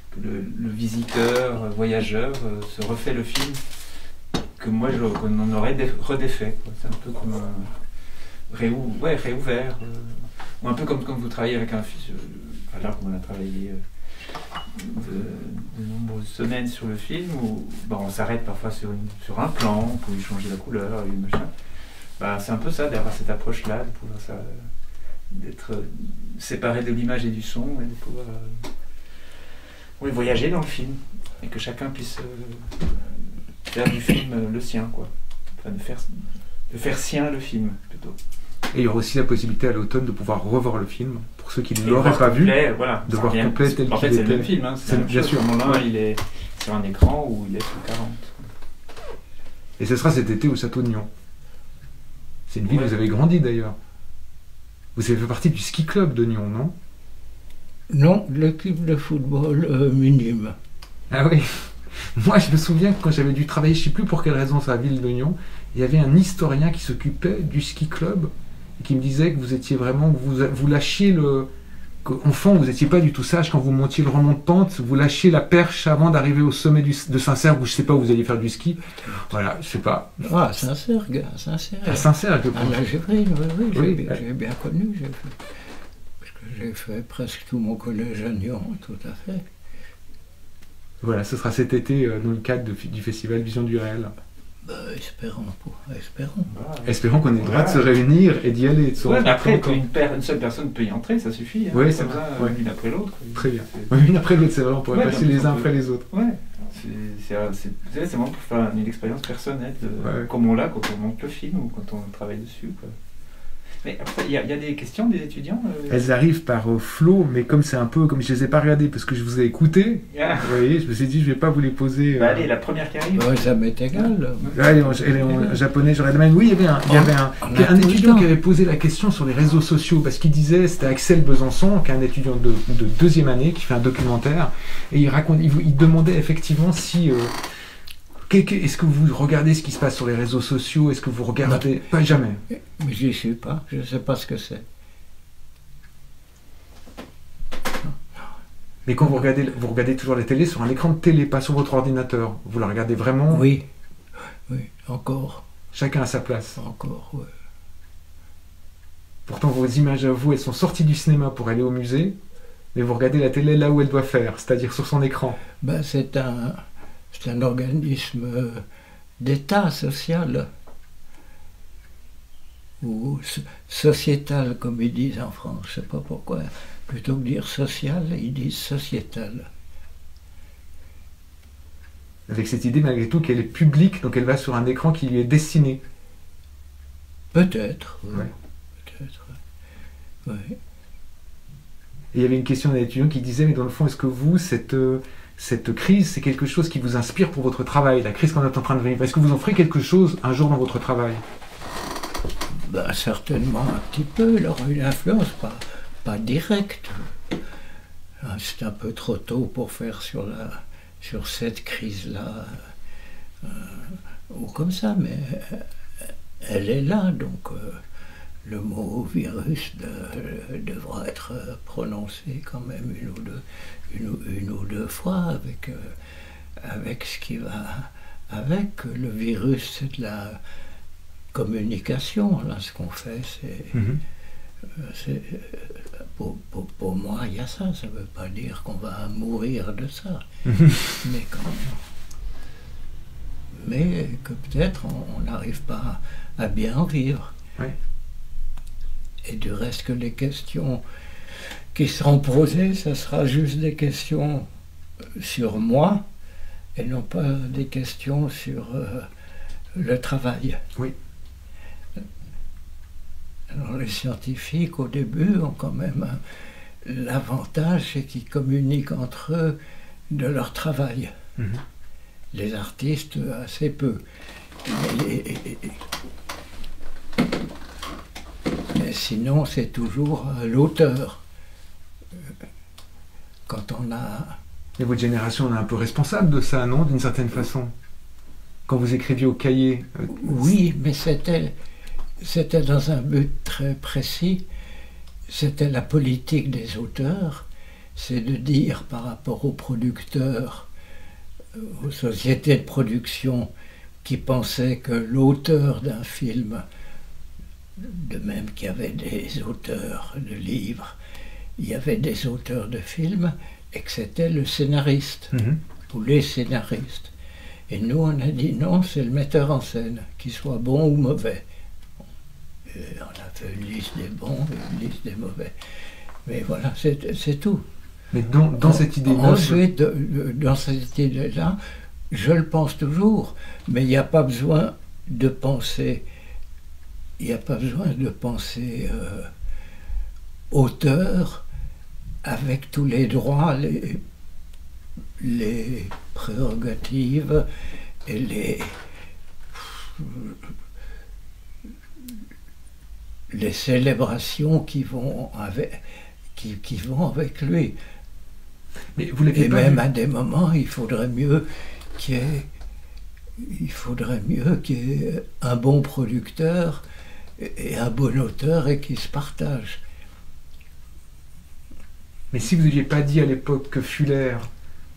que le visiteur, voyageur, se refait le film, que moi qu'on en aurait redéfait. C'est un peu comme réouvert. Ou un peu comme quand vous travaillez avec un film, là on a travaillé de nombreuses semaines sur le film, où on s'arrête parfois sur un plan, pour lui changer la couleur, et machin. C'est un peu ça, d'avoir cette approche-là, de pouvoir d'être séparé de l'image et du son, et de pouvoir voyager dans le film, et que chacun puisse faire du film le sien, quoi. Enfin, de faire sien le film, plutôt. Et il y aura aussi la possibilité à l'automne de pouvoir revoir le film, pour ceux qui ne l'auraient pas vu, de voir complet tel qu'il était. En fait, c'est le même film, hein, bien sûr. À ce moment-là, il est sur un écran où il est sous 40. Et ce sera cet été au Château de Nyon. C'est une ville où vous avez grandi d'ailleurs. Vous avez fait partie du ski club de Nyon, non? Non, l'équipe de football minime. Ah oui. Moi, je me souviens que quand j'avais dû travailler, je ne sais plus pour quelle raison, sur la ville de Nyon, il y avait un historien qui s'occupait du ski club et qui me disait que vous étiez vraiment, vous lâchiez enfant, vous n'étiez pas du tout sage quand vous montiez le remont de pente, vous lâchiez la perche avant d'arriver au sommet de Saint-Cergue, où je ne sais pas où vous alliez faire du ski. Voilà, je ne sais pas. Ah, Saint-Cergue, Saint-Cergue. À Saint-Cergue, je pense. Ah, oui, j'ai bien connu, parce que j'ai fait presque tout mon collège à Nyon, tout à fait. Voilà, ce sera cet été dans le cadre du festival Vision du Réel. Espérons. Espérons qu'on ait le droit de se réunir et d'y aller. Après, une seule personne peut y entrer, ça suffit. Hein, oui, c'est vrai. Une après l'autre. Très bien. Une après l'autre, c'est vrai, on pourrait passer les uns après les autres. Ouais. C'est vraiment pour faire une expérience personnelle, comme on l'a quand on monte le film ou quand on travaille dessus, quoi. Mais après, il y a des questions des étudiants Elles arrivent par flow, mais comme c'est un peu, comme je les ai pas regardées parce que je vous ai écouté, Ah. vous voyez, je me suis dit je vais pas vous les poser. Bah allez, la première qui arrive. Ouais, ça m'est égal. Là, elle est en japonais, j'aurais demandé. Oui, il y avait un étudiant qui avait posé la question sur les réseaux sociaux, parce qu'il disait, c'était Axel Besançon, qui est un étudiant de deuxième année, qui fait un documentaire, et il demandait effectivement si... est-ce que vous regardez ce qui se passe sur les réseaux sociaux? Est-ce que vous regardez? Pas jamais. Mais j'y suis pas, je ne sais pas ce que c'est. Mais quand vous regardez toujours la télé sur un écran de télé, pas sur votre ordinateur. Vous la regardez vraiment? Oui, oui, encore. Chacun à sa place. Encore, oui. Pourtant, vos images à vous, elles sont sorties du cinéma pour aller au musée, mais vous regardez la télé là où elle doit faire, c'est-à-dire sur son écran. Ben, c'est un organisme d'État social, ou sociétal, comme ils disent en France. Je ne sais pas pourquoi. Plutôt que dire social, ils disent sociétal. Avec cette idée, malgré tout, qu'elle est publique, donc elle va sur un écran qui lui est destiné. Peut-être, oui. Ouais. Peut-être, oui. Et il y avait une question d'un étudiant qui disait, mais dans le fond, est-ce que vous, cette crise, c'est quelque chose qui vous inspire pour votre travail, la crise qu'on est en train de vivre? Est-ce que vous en ferez quelque chose un jour dans votre travail? Ben, certainement un petit peu, il aura une influence, pas directe. C'est un peu trop tôt pour faire sur cette crise-là, ou comme ça, mais elle est là, donc le mot virus devra être prononcé quand même une ou deux fois avec ce qui va avec. Le virus, c'est de la communication. Là, ce qu'on fait, c'est pour moi, il y a ça. Ça ne veut pas dire qu'on va mourir de ça, mais mais que peut-être on n'arrive pas à bien en vivre. Oui. Et du reste, que les questions qui seront posées, ça sera juste des questions sur moi et non pas des questions sur le travail. Oui. Alors les scientifiques, au début, ont quand même l'avantage, c'est qu'ils communiquent entre eux de leur travail. Les artistes, assez peu. Mais sinon, c'est toujours l'auteur. Quand on a... Et votre génération, on est un peu responsable de ça, non? D'une certaine façon. Quand vous écriviez au cahier... Oui, mais c'était dans un but très précis. C'était la politique des auteurs. C'est de dire par rapport aux producteurs, aux sociétés de production qui pensaient que l'auteur d'un film, de même qu'il y avait des auteurs de livres, il y avait des auteurs de films, et que c'était le scénariste, ou les scénaristes. Et nous, on a dit non, c'est le metteur en scène, qu'il soit bon ou mauvais. Et on a fait une liste des bons et une liste des mauvais. Mais voilà, c'est tout. Mais dans cette idée-là... Ensuite, dans cette idée-là, je le pense toujours, mais il n'y a pas besoin de penser... Il n'y a pas besoin de penser auteur avec tous les droits, les prérogatives et les célébrations qui vont avec lui. Mais vous l'avez et pas même vu. à des moments, il faudrait mieux qu'il y ait un bon producteur et un bon auteur et qui se partagent. Mais si vous n'aviez pas dit à l'époque que Fuller,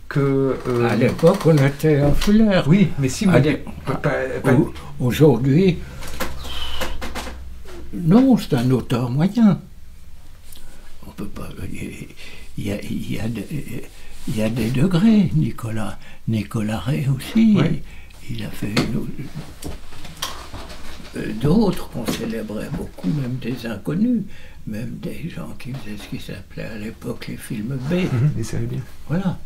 que... À l'époque, on était en Fuller. Oui, mais si vous n'aviez pas... Aujourd'hui, non, c'est un auteur moyen. On peut pas... Il y a des degrés. Nicolas Ray aussi, ouais. Il a fait d'autres qu'on célébrait beaucoup, même des inconnus, même des gens qui faisaient ce qui s'appelait à l'époque les films B. Les séries B. Voilà.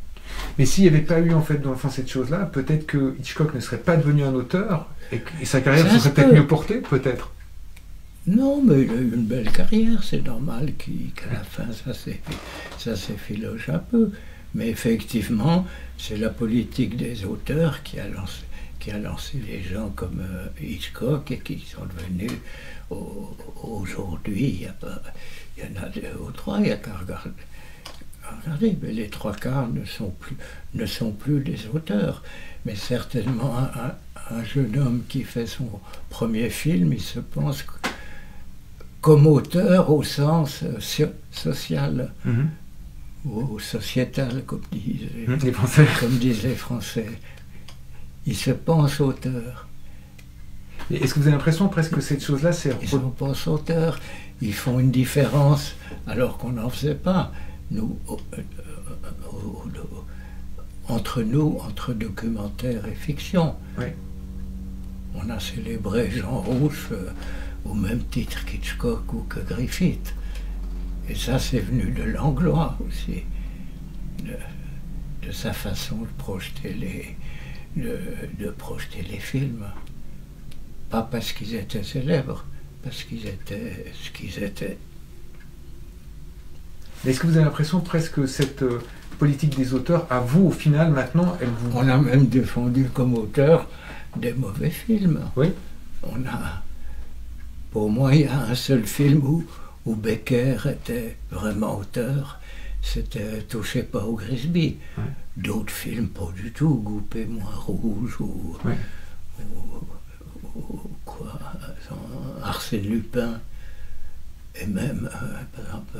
Mais s'il n'y avait pas eu en fait dans le fond cette chose-là, peut-être que Hitchcock ne serait pas devenu un auteur et sa carrière se serait peut-être mieux portée, peut-être. Non, mais il a eu une belle carrière, c'est normal qu'à la fin ça s'effiloche un peu. Mais effectivement, c'est la politique des auteurs qui a lancé les gens comme Hitchcock et qui sont devenus aujourd'hui, il y en a 2 ou 3, il n'y a qu'à regarder. Regardez, mais les 3/4 ne sont plus des auteurs. Mais certainement, un jeune homme qui fait son premier film, il se pense comme auteur au sens social ou sociétal, comme disent les Français. Il se pense auteur. Et est-ce que vous avez l'impression presque que cette chose-là, c'est... Ils se pensent auteurs. Ils font une différence alors qu'on n'en faisait pas. Nous, entre documentaire et fiction. Oui. On a célébré Jean Rouch au même titre qu'Hitchcock ou que Griffith. Et ça, c'est venu de Langlois aussi, de sa façon de projeter les films. Pas parce qu'ils étaient célèbres, parce qu'ils étaient ce qu'ils étaient. Est-ce que vous avez l'impression presque que cette politique des auteurs, à vous, au final, maintenant, elle vous... On a même défendu comme auteur des mauvais films. Oui. Pour moi, il y a un seul film où Becker était vraiment auteur, c'était Touchez pas au Grisby. Ouais. D'autres films, pas du tout, Goupé-moi rouge ou quoi, Arsène Lupin, et même, par exemple,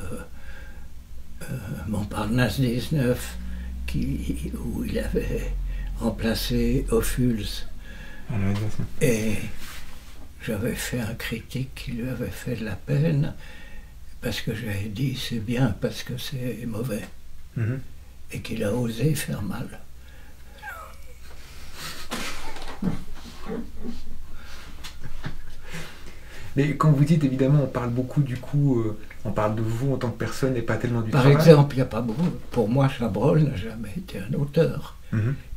Montparnasse 19, où il avait remplacé Ophuls. Et j'avais fait un critique qui lui avait fait de la peine, parce que j'avais dit c'est bien parce que c'est mauvais. Et qu'il a osé faire mal. Mais quand vous dites, évidemment, on parle beaucoup du coup, on parle de vous en tant que personne et pas tellement du travail. Par exemple, il n'y a pas beaucoup. Pour moi, Chabrol n'a jamais été un auteur.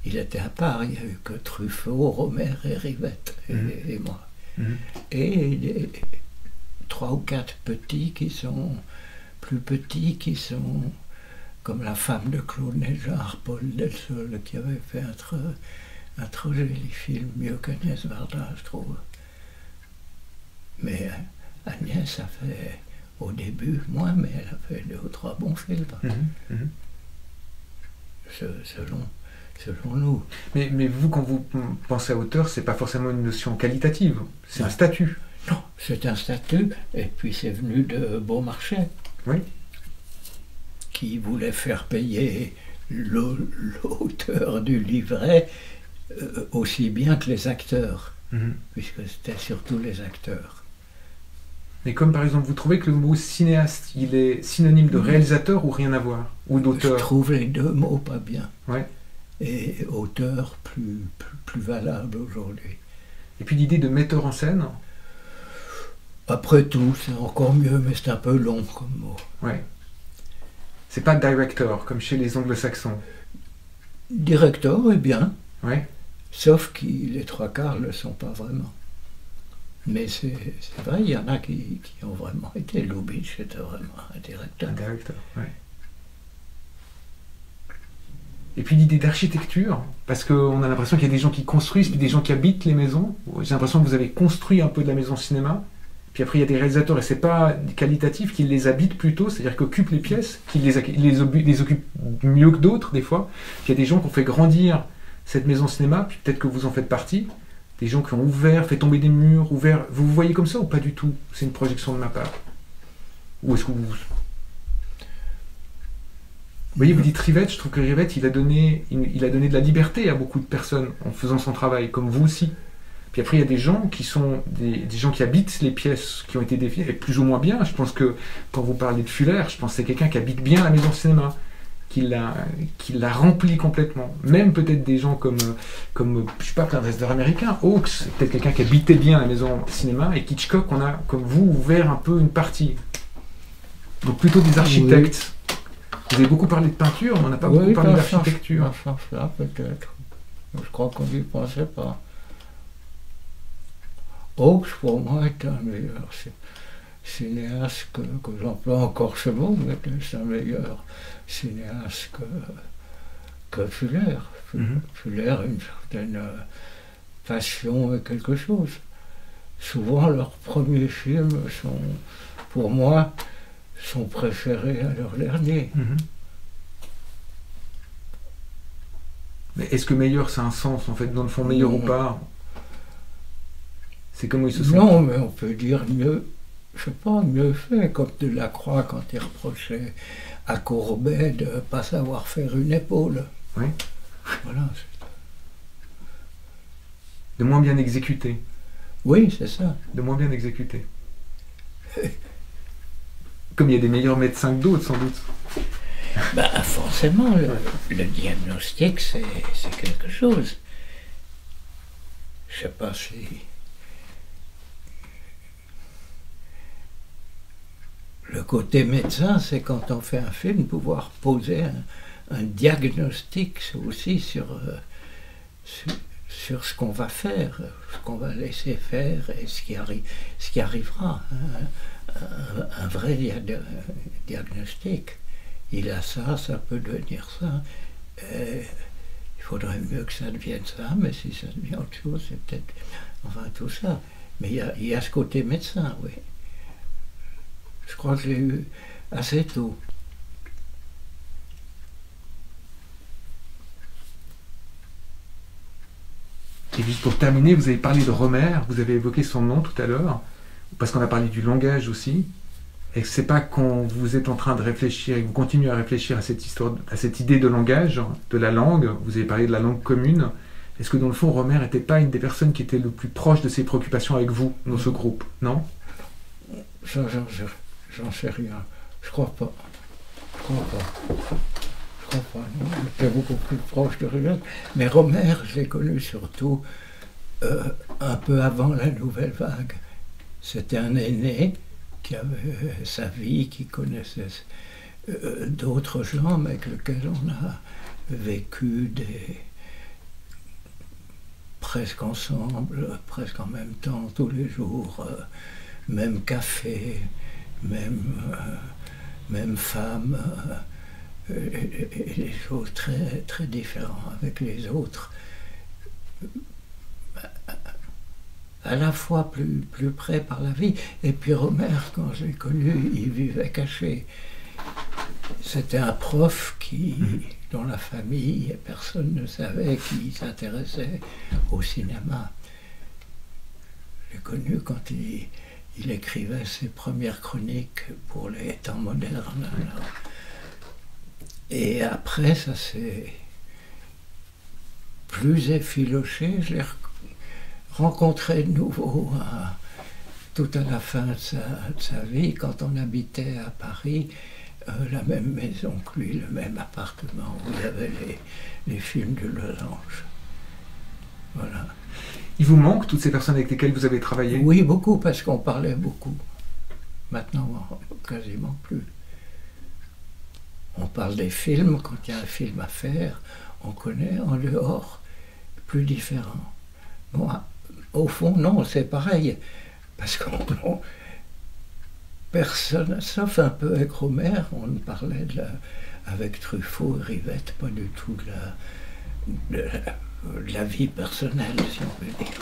Il était à part, il n'y a eu que Truffaut, Romer et Rivette, et moi. Et 3 ou 4 petits qui sont plus petits, qui sont comme la femme de Claude Néjard, Paul Delsol, qui avait fait un très joli film, mieux qu'Agnès Varda, je trouve. Mais Agnès a fait, au début, moins, mais elle a fait 2 ou 3 bons films. Selon nous. Mais vous, quand vous pensez à auteur, c'est pas forcément une notion qualitative, c'est un statut. Non, c'est un statut, et puis c'est venu de Beaumarchais. Oui. Qui voulait faire payer l'auteur du livret aussi bien que les acteurs, puisque c'était surtout les acteurs. Mais comme par exemple, vous trouvez que le mot cinéaste, il est synonyme de réalisateur ou rien à voir? Ou d'auteur? Je trouve les 2 mots pas bien. Ouais. Et auteur plus valable aujourd'hui. Et puis l'idée de metteur en scène? Après tout, c'est encore mieux, mais c'est un peu long comme mot. Ouais. C'est pas director, comme chez les anglo-saxons. Directeur est bien. Ouais. Sauf que les 3/4 ne le sont pas vraiment. Mais c'est vrai, il y en a qui ont vraiment été. Lubitsch était vraiment un directeur. Un directeur, ouais. Et puis l'idée d'architecture, parce qu'on a l'impression qu'il y a des gens qui construisent, puis des gens qui habitent les maisons. J'ai l'impression que vous avez construit un peu de la maison cinéma. Puis après, il y a des réalisateurs, et c'est pas qualitatif, qui les habitent plutôt, c'est-à-dire qu'ils occupent les pièces, qu'ils les occupent mieux que d'autres, des fois. Puis il y a des gens qui ont fait grandir cette maison cinéma, puis peut-être que vous en faites partie. Des gens qui ont ouvert, fait tomber des murs, ouvert. Vous vous voyez comme ça ou pas du tout? C'est une projection de ma part. Ou est-ce que vous... Vous voyez, vous dites Rivette, je trouve que Rivette, il a donné de la liberté à beaucoup de personnes en faisant son travail, comme vous aussi. Puis après, il y a des gens qui sont des gens qui habitent les pièces qui ont été définies, et plus ou moins bien. Je pense que quand vous parlez de Fuller, je pense que c'est quelqu'un qui habite bien la maison cinéma, qui l'a rempli complètement. Même peut-être des gens comme je sais pas, plein de réalisateurs américains, Hawks, c'est peut-être quelqu'un qui habitait bien la maison cinéma, et Hitchcock, on a, comme vous, ouvert un peu une partie. Donc plutôt des architectes. Oui. Vous avez beaucoup parlé de peinture, mais on n'a pas beaucoup parlé d'architecture. Ça, peut-être. Je crois qu'on n'y pensait pas. Hawks, pour moi, est un meilleur cinéaste que j'emploie encore ce mot, mais c'est un meilleur cinéaste que Fuller. Fuller a une certaine passion et quelque chose. Souvent, leurs premiers films sont, pour moi, sont préférés à leurs derniers. Mais est-ce que meilleur, c'est un sens, en fait, dans le fond, meilleur ou pas? C'est comment ils se sentent? Non, mais on peut dire mieux, je sais pas, mieux fait, comme Delacroix quand il reprochait à Courbet de ne pas savoir faire une épaule. Oui. Voilà. De moins bien exécuté. Oui, c'est ça. De moins bien exécuté. Comme il y a des meilleurs médecins que d'autres, sans doute. Ben, forcément, le diagnostic, c'est quelque chose. Je sais pas si... Le côté médecin, c'est quand on fait un film, pouvoir poser un diagnostic aussi sur ce qu'on va faire, ce qu'on va laisser faire et ce qui arrivera. Un vrai diagnostic. Il a ça, ça peut devenir ça. Il faudrait mieux que ça devienne ça, mais si ça devient autre chose, c'est peut-être... Enfin, tout ça. Mais il y a ce côté médecin, oui. Je crois que je l'ai eu assez tôt. Et juste pour terminer, vous avez parlé de Rohmer, vous avez évoqué son nom tout à l'heure, parce qu'on a parlé du langage aussi. Et que c'est pas quand vous êtes en train de réfléchir et que vous continuez à réfléchir à cette histoire, à cette idée de langage, de la langue, vous avez parlé de la langue commune. Est-ce que dans le fond, Rohmer n'était pas une des personnes qui était le plus proche de ses préoccupations avec vous, dans ce groupe, non? J'en sais rien. Je crois pas. Je crois pas, non. J'étais beaucoup plus proche de Rivette. Mais Rohmer, je l'ai connu surtout un peu avant la nouvelle vague. C'était un aîné qui avait sa vie, qui connaissait d'autres gens, mais avec lesquels on a vécu presque ensemble, presque en même temps, tous les jours, même café, même femme, et des choses très, très différentes avec les autres. À la fois plus près par la vie. Et puis Rohmer, quand je l'ai connu, il vivait caché. C'était un prof dont la famille, personne ne savait qu'il s'intéressait au cinéma. Je l'ai connu quand il écrivait ses premières chroniques pour les temps modernes. Et après, ça s'est plus effiloché. Je l'ai rencontré de nouveau tout à la fin de sa vie, quand on habitait à Paris, la même maison que lui, le même appartement où il y avait les films de Losange. Voilà. Il vous manque toutes ces personnes avec lesquelles vous avez travaillé? Oui, beaucoup, parce qu'on parlait beaucoup. Maintenant, quasiment plus. On parle des films, quand il y a un film à faire, on connaît en dehors, plus différent. Bon, au fond, non, c'est pareil, parce qu'on personne, sauf un peu avec Rohmer, on parlait avec Truffaut et Rivette, pas du tout de la vie personnelle, si on veut dire.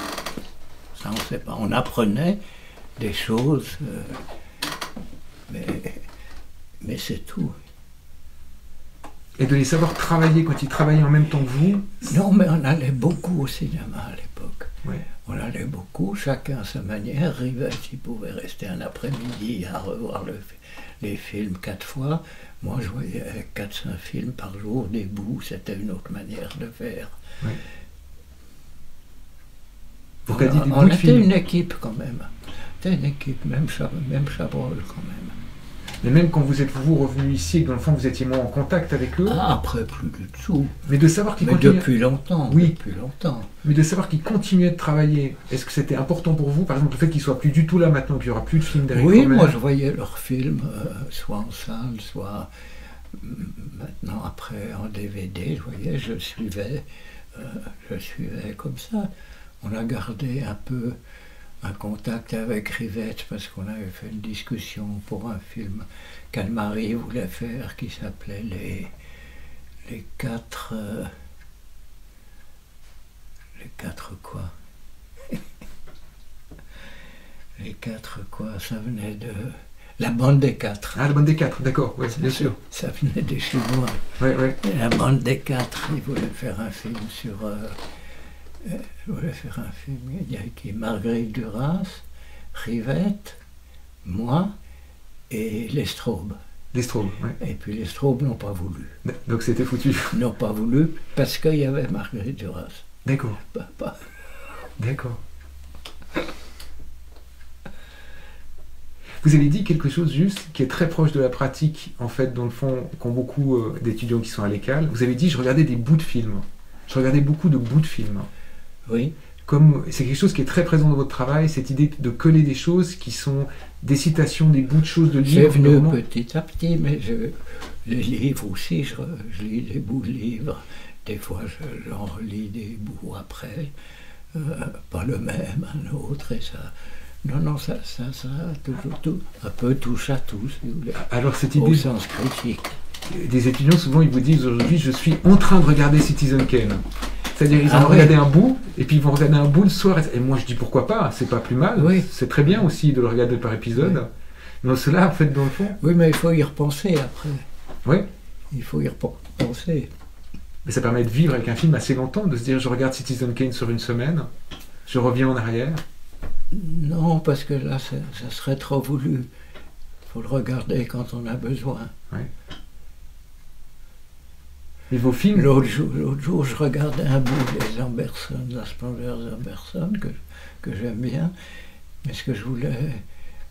Ça, on ne sait pas. On apprenait des choses, mais c'est tout. Et de les savoir travailler quand ils travaillaient en même temps que vous? Non, mais on allait beaucoup au cinéma à l'époque. Oui. On allait beaucoup, chacun à sa manière. Rivette, il pouvait rester un après-midi à revoir les films 4 fois. Moi, je voyais 4-5 films par jour, des bouts, c'était une autre manière de faire. Oui. On était une équipe quand même. C'était une équipe, même Chabrol quand même. Mais même quand vous êtes revenu ici, dans le fond, vous étiez moins en contact avec eux? Ah, après, plus du tout. Mais de savoir qu'ils continuaient... depuis longtemps. Oui. Depuis longtemps. Mais de savoir qu'ils continuaient de travailler, est-ce que c'était important pour vous? Par exemple, le fait qu'ils ne soient plus du tout là maintenant, qu'il n'y aura plus de films d'Éric Rohmer? Oui, moi je voyais leurs films, soit en salle, soit maintenant après en DVD, je suivais comme ça. On a gardé un peu un contact avec Rivette parce qu'on avait fait une discussion pour un film qu'Anne-Marie voulait faire qui s'appelait les quatre quoi. Les quatre quoi, ça venait de la bande des quatre. Ah, la bande des quatre, d'accord, oui, bien sûr. Ça venait des Chinois. Ouais, ouais. La bande des quatre, ils voulaient faire un film sur... ils voulaient faire un film qui est Marguerite Duras, Rivette, moi et les Straubes. Les Straubes, oui. Et puis les Straubes n'ont pas voulu. Donc c'était foutu. Ils n'ont pas voulu parce qu'il y avait Marguerite Duras. D'accord. Pas. D'accord. Vous avez dit quelque chose juste qui est très proche de la pratique, en fait, dans le fond, qu'ont beaucoup d'étudiants qui sont à l'école. Vous avez dit, je regardais des bouts de films. Je regardais beaucoup de bouts de films. Oui. Comme c'est quelque chose qui est très présent dans votre travail, cette idée de coller des choses qui sont des citations, des bouts de choses de livres. C'est venu petit à petit, mais les livres aussi, je lis des bouts de livres. Des fois, j'en relis des bouts après. Pas le même, un autre, et ça... Non, ça, toujours tout, un peu touche à tout, si vous voulez. Alors cette idée... Au sens critique. Des étudiants, souvent, ils vous disent aujourd'hui, je suis en train de regarder Citizen Kane. C'est-à-dire, ils vont regarder un bout, et puis ils vont regarder un bout le soir. Et moi, je dis pourquoi pas, c'est pas plus mal. Oui. C'est très bien aussi de le regarder par épisode. Oui. Donc cela, en fait, dans le fond... Oui, mais il faut y repenser après. Oui. Il faut y repenser. Mais ça permet de vivre avec un film assez longtemps, de se dire, je regarde Citizen Kane sur une semaine, je reviens en arrière. Non, parce que là, ça serait trop voulu. Il faut le regarder quand on a besoin. Oui. Mais vos films... L'autre jour, je regardais un bout des Amberson, la splendeur des Amberson, que j'aime bien. Mais ce que je voulais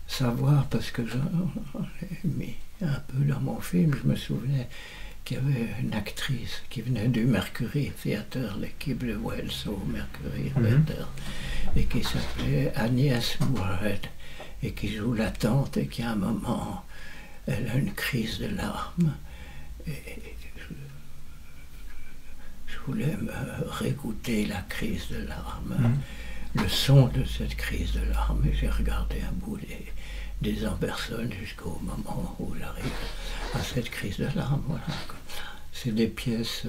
savoir, parce que j'en ai mis un peu dans mon film, je me souvenais qu'il y avait une actrice qui venait du Mercury Theatre, l'équipe de Wells au Mercury Theatre, et qui s'appelait Agnès Moorhead, et qui joue la tante, et qui à un moment, elle a une crise de larmes. Et je voulais me réécouter la crise de larmes, le son de cette crise de larmes, et j'ai regardé un bout des Amberson jusqu'au moment où j'arrive à cette crise de larmes. Voilà. C'est des pièces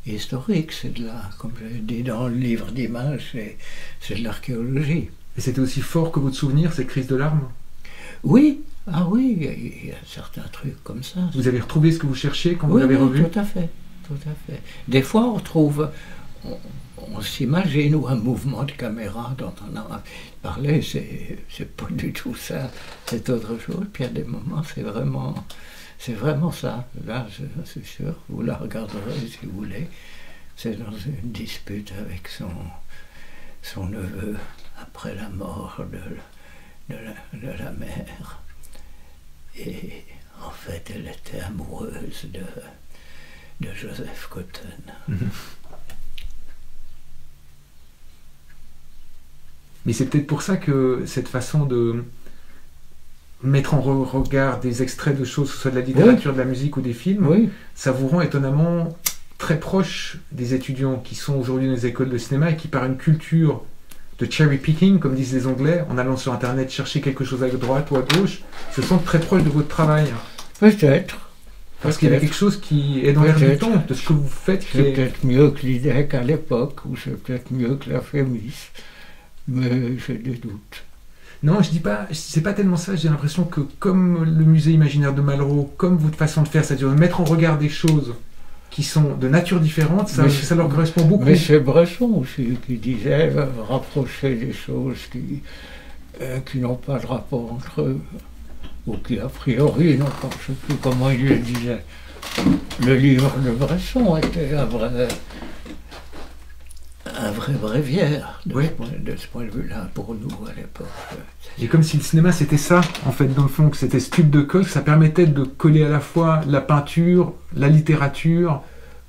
historiques, c'est de la, comme j'ai dit dans le livre d'images, c'est de l'archéologie. Et c'était aussi fort que votre souvenir, cette crise de larmes? Oui, ah oui, il y a certains trucs comme ça. Vous avez retrouvé ce que vous cherchiez quand vous l'avez revu? Tout à fait, tout à fait. Des fois, on retrouve... On s'imagine, ou un mouvement de caméra dont on a parlé, c'est pas du tout ça, c'est autre chose. Puis à des moments, c'est vraiment ça. Là, je suis sûr, vous la regarderez si vous voulez. C'est dans une dispute avec son neveu après la mort de la mère. Et en fait, elle était amoureuse de Joseph Cotten. Mais c'est peut-être pour ça que cette façon de mettre en regard des extraits de choses, que ce soit de la littérature, de la musique ou des films, ça vous rend étonnamment très proche des étudiants qui sont aujourd'hui dans les écoles de cinéma et qui, par une culture de cherry picking, comme disent les Anglais, en allant sur Internet chercher quelque chose à droite ou à gauche, se sentent très proches de votre travail. Peut-être. Parce qu'il y a quelque chose qui est dans l'air du temps, de ce que vous faites. C'est peut-être mieux que l'IDEC à l'époque, ou c'est peut-être mieux que la FEMIS. Mais j'ai des doutes. Non, je dis pas, c'est pas tellement ça. J'ai l'impression que comme le musée imaginaire de Malraux, comme votre façon de faire, c'est-à-dire de mettre en regard des choses qui sont de nature différente, ça leur correspond beaucoup. Mais c'est Bresson aussi qui disait rapprocher des choses qui n'ont pas de rapport entre eux, ou qui a priori n'ont pas, je ne sais plus comment il le disait. Le livre de Bresson était un vrai bréviaire de ce point de vue-là pour nous à l'époque. Et comme si le cinéma c'était ça, en fait, dans le fond, que c'était ce tube de colle, ça permettait de coller à la fois la peinture, la littérature,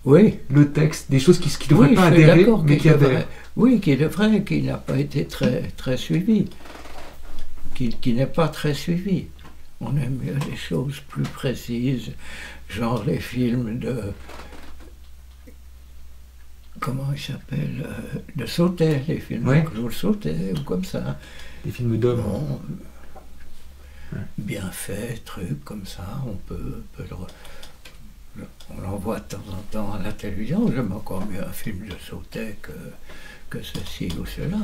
le texte, des choses qui ne devraient pas adhérer, mais qui adhèrent. Oui, qui devrait, qui n'a pas été très suivi, qui n'est pas très suivi. On aime mieux des choses plus précises, genre les films comment il s'appelle, de Sautet, les films Ouais. de Claude Sautet, ou comme ça. Les films d'hommes. Bon, Ouais. bien fait, truc comme ça, on l'en voit de temps en temps à la télévision. J'aime encore mieux un film de Sautet que ceci ou cela.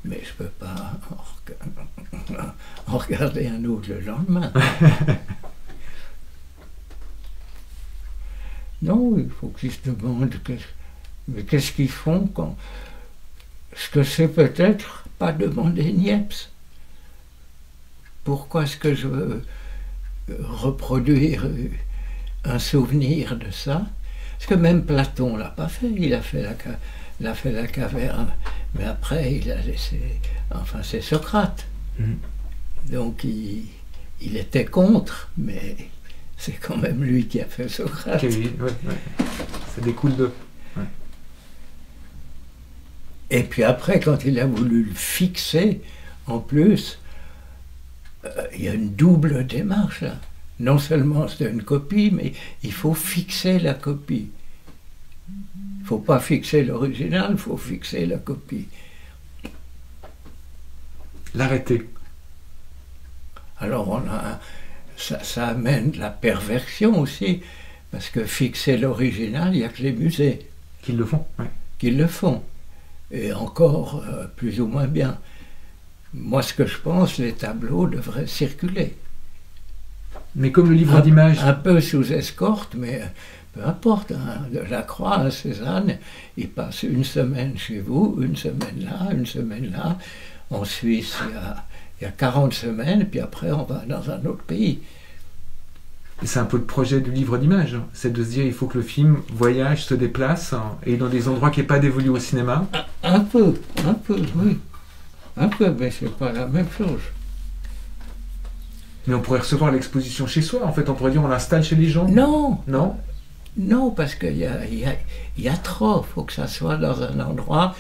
Mais je peux pas en regarder un autre le lendemain. Non, il faut qu'ils se demandent mais qu'est-ce qu'ils font quand... Ce que c'est peut-être pas demander Niepce. Pourquoi est-ce que je veux reproduire un souvenir de ça? Parce que même Platon l'a pas fait, il a fait la caverne, mais après il a laissé... Enfin, c'est Socrate. Donc il était contre, mais c'est quand même lui qui a fait Socrate. Ouais. Ça découle de... Ouais. Et puis après, quand il a voulu le fixer, en plus, il y a une double démarche là. Non seulement c'est une copie, mais il faut fixer la copie. Il ne faut pas fixer l'original, il faut fixer la copie. L'arrêter. Alors ça amène de la perversion aussi, parce que fixer l'original, il n'y a que les musées Qu'ils le font, ouais. qui le font. Et encore plus ou moins bien. Moi, ce que je pense, les tableaux devraient circuler. Mais comme le livre d'images... Un peu sous escorte, mais peu importe. Hein, de Lacroix à Cézanne, il passe une semaine chez vous, une semaine là. En Suisse, il y a 40 semaines, puis après, on va dans un autre pays. Et c'est un peu le projet du livre d'images, hein. C'est de se dire il faut que le film voyage, se déplace, hein, et dans des endroits qui n'est pas dévolu au cinéma. Un peu, oui. Un peu, mais c'est pas la même chose. Mais on pourrait recevoir l'exposition chez soi, en fait, on pourrait dire on l'installe chez les gens. Non, Non. non, parce qu'il y a trop. Il faut que ça soit dans un endroit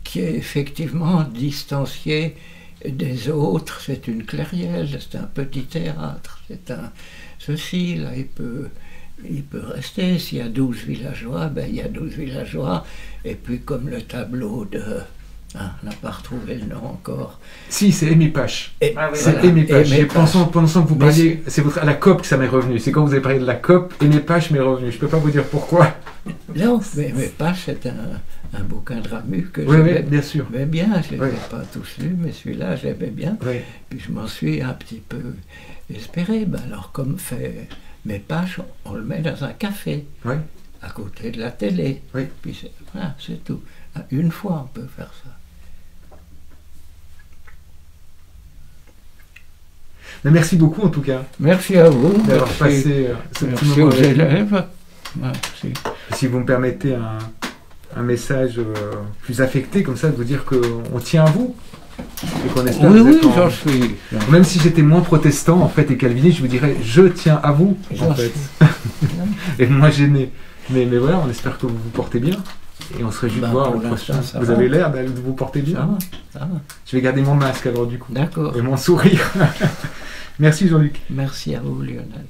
qui est effectivement distancié des autres. C'est une clairière, c'est un petit théâtre, c'est un... Ceci, là, il peut rester. S'il y a 12 villageois, ben, il y a 12 villageois. Et puis, comme le tableau de... Ah, on n'a pas retrouvé le nom encore. Si, c'est Aimé Pache. Ah oui, C'est voilà. Aimé Pache. Aimé Et pendant que vous Mais parliez, c'est à la COP que ça m'est revenu. C'est quand vous avez parlé de la COP, Aimé Pache m'est revenu. Je ne peux pas vous dire pourquoi. Non, mais Pache, c'est un bouquin de Ramus que Oui, j'aimais bien sûr. bien. Je ne les Oui. ai pas tous lus, mais celui-là, j'aimais bien. Oui. Puis je m'en suis un petit peu espéré. Ben alors, comme fait mes Paches, on le met dans un café, Oui. à côté de la télé. Oui. Puis voilà, c'est tout. Une fois, on peut faire ça. Mais merci beaucoup, en tout cas, Merci à vous. d'avoir Merci, passé ce petit merci moment aux avec nous. élèves. Merci. Si vous me permettez un message plus affecté, comme ça, de vous dire qu'on tient à vous. Et qu'on espère que Oui, vous oui, êtes en- j'en suis. Même si j'étais moins protestant, en fait, et calviniste, je vous dirais, je tiens à vous, en J'en fait. suis. Et moins gêné. Mais voilà, on espère que vous vous portez bien. Et on se réjouit de Ben, voir pour le prochain. l'instant, ça Vous va. avez l'air de vous porter Ça bien. va, ça va. Je vais garder mon masque alors, du coup. D'accord. Et mon sourire. Merci Jean-Luc. Merci à vous, Lionel.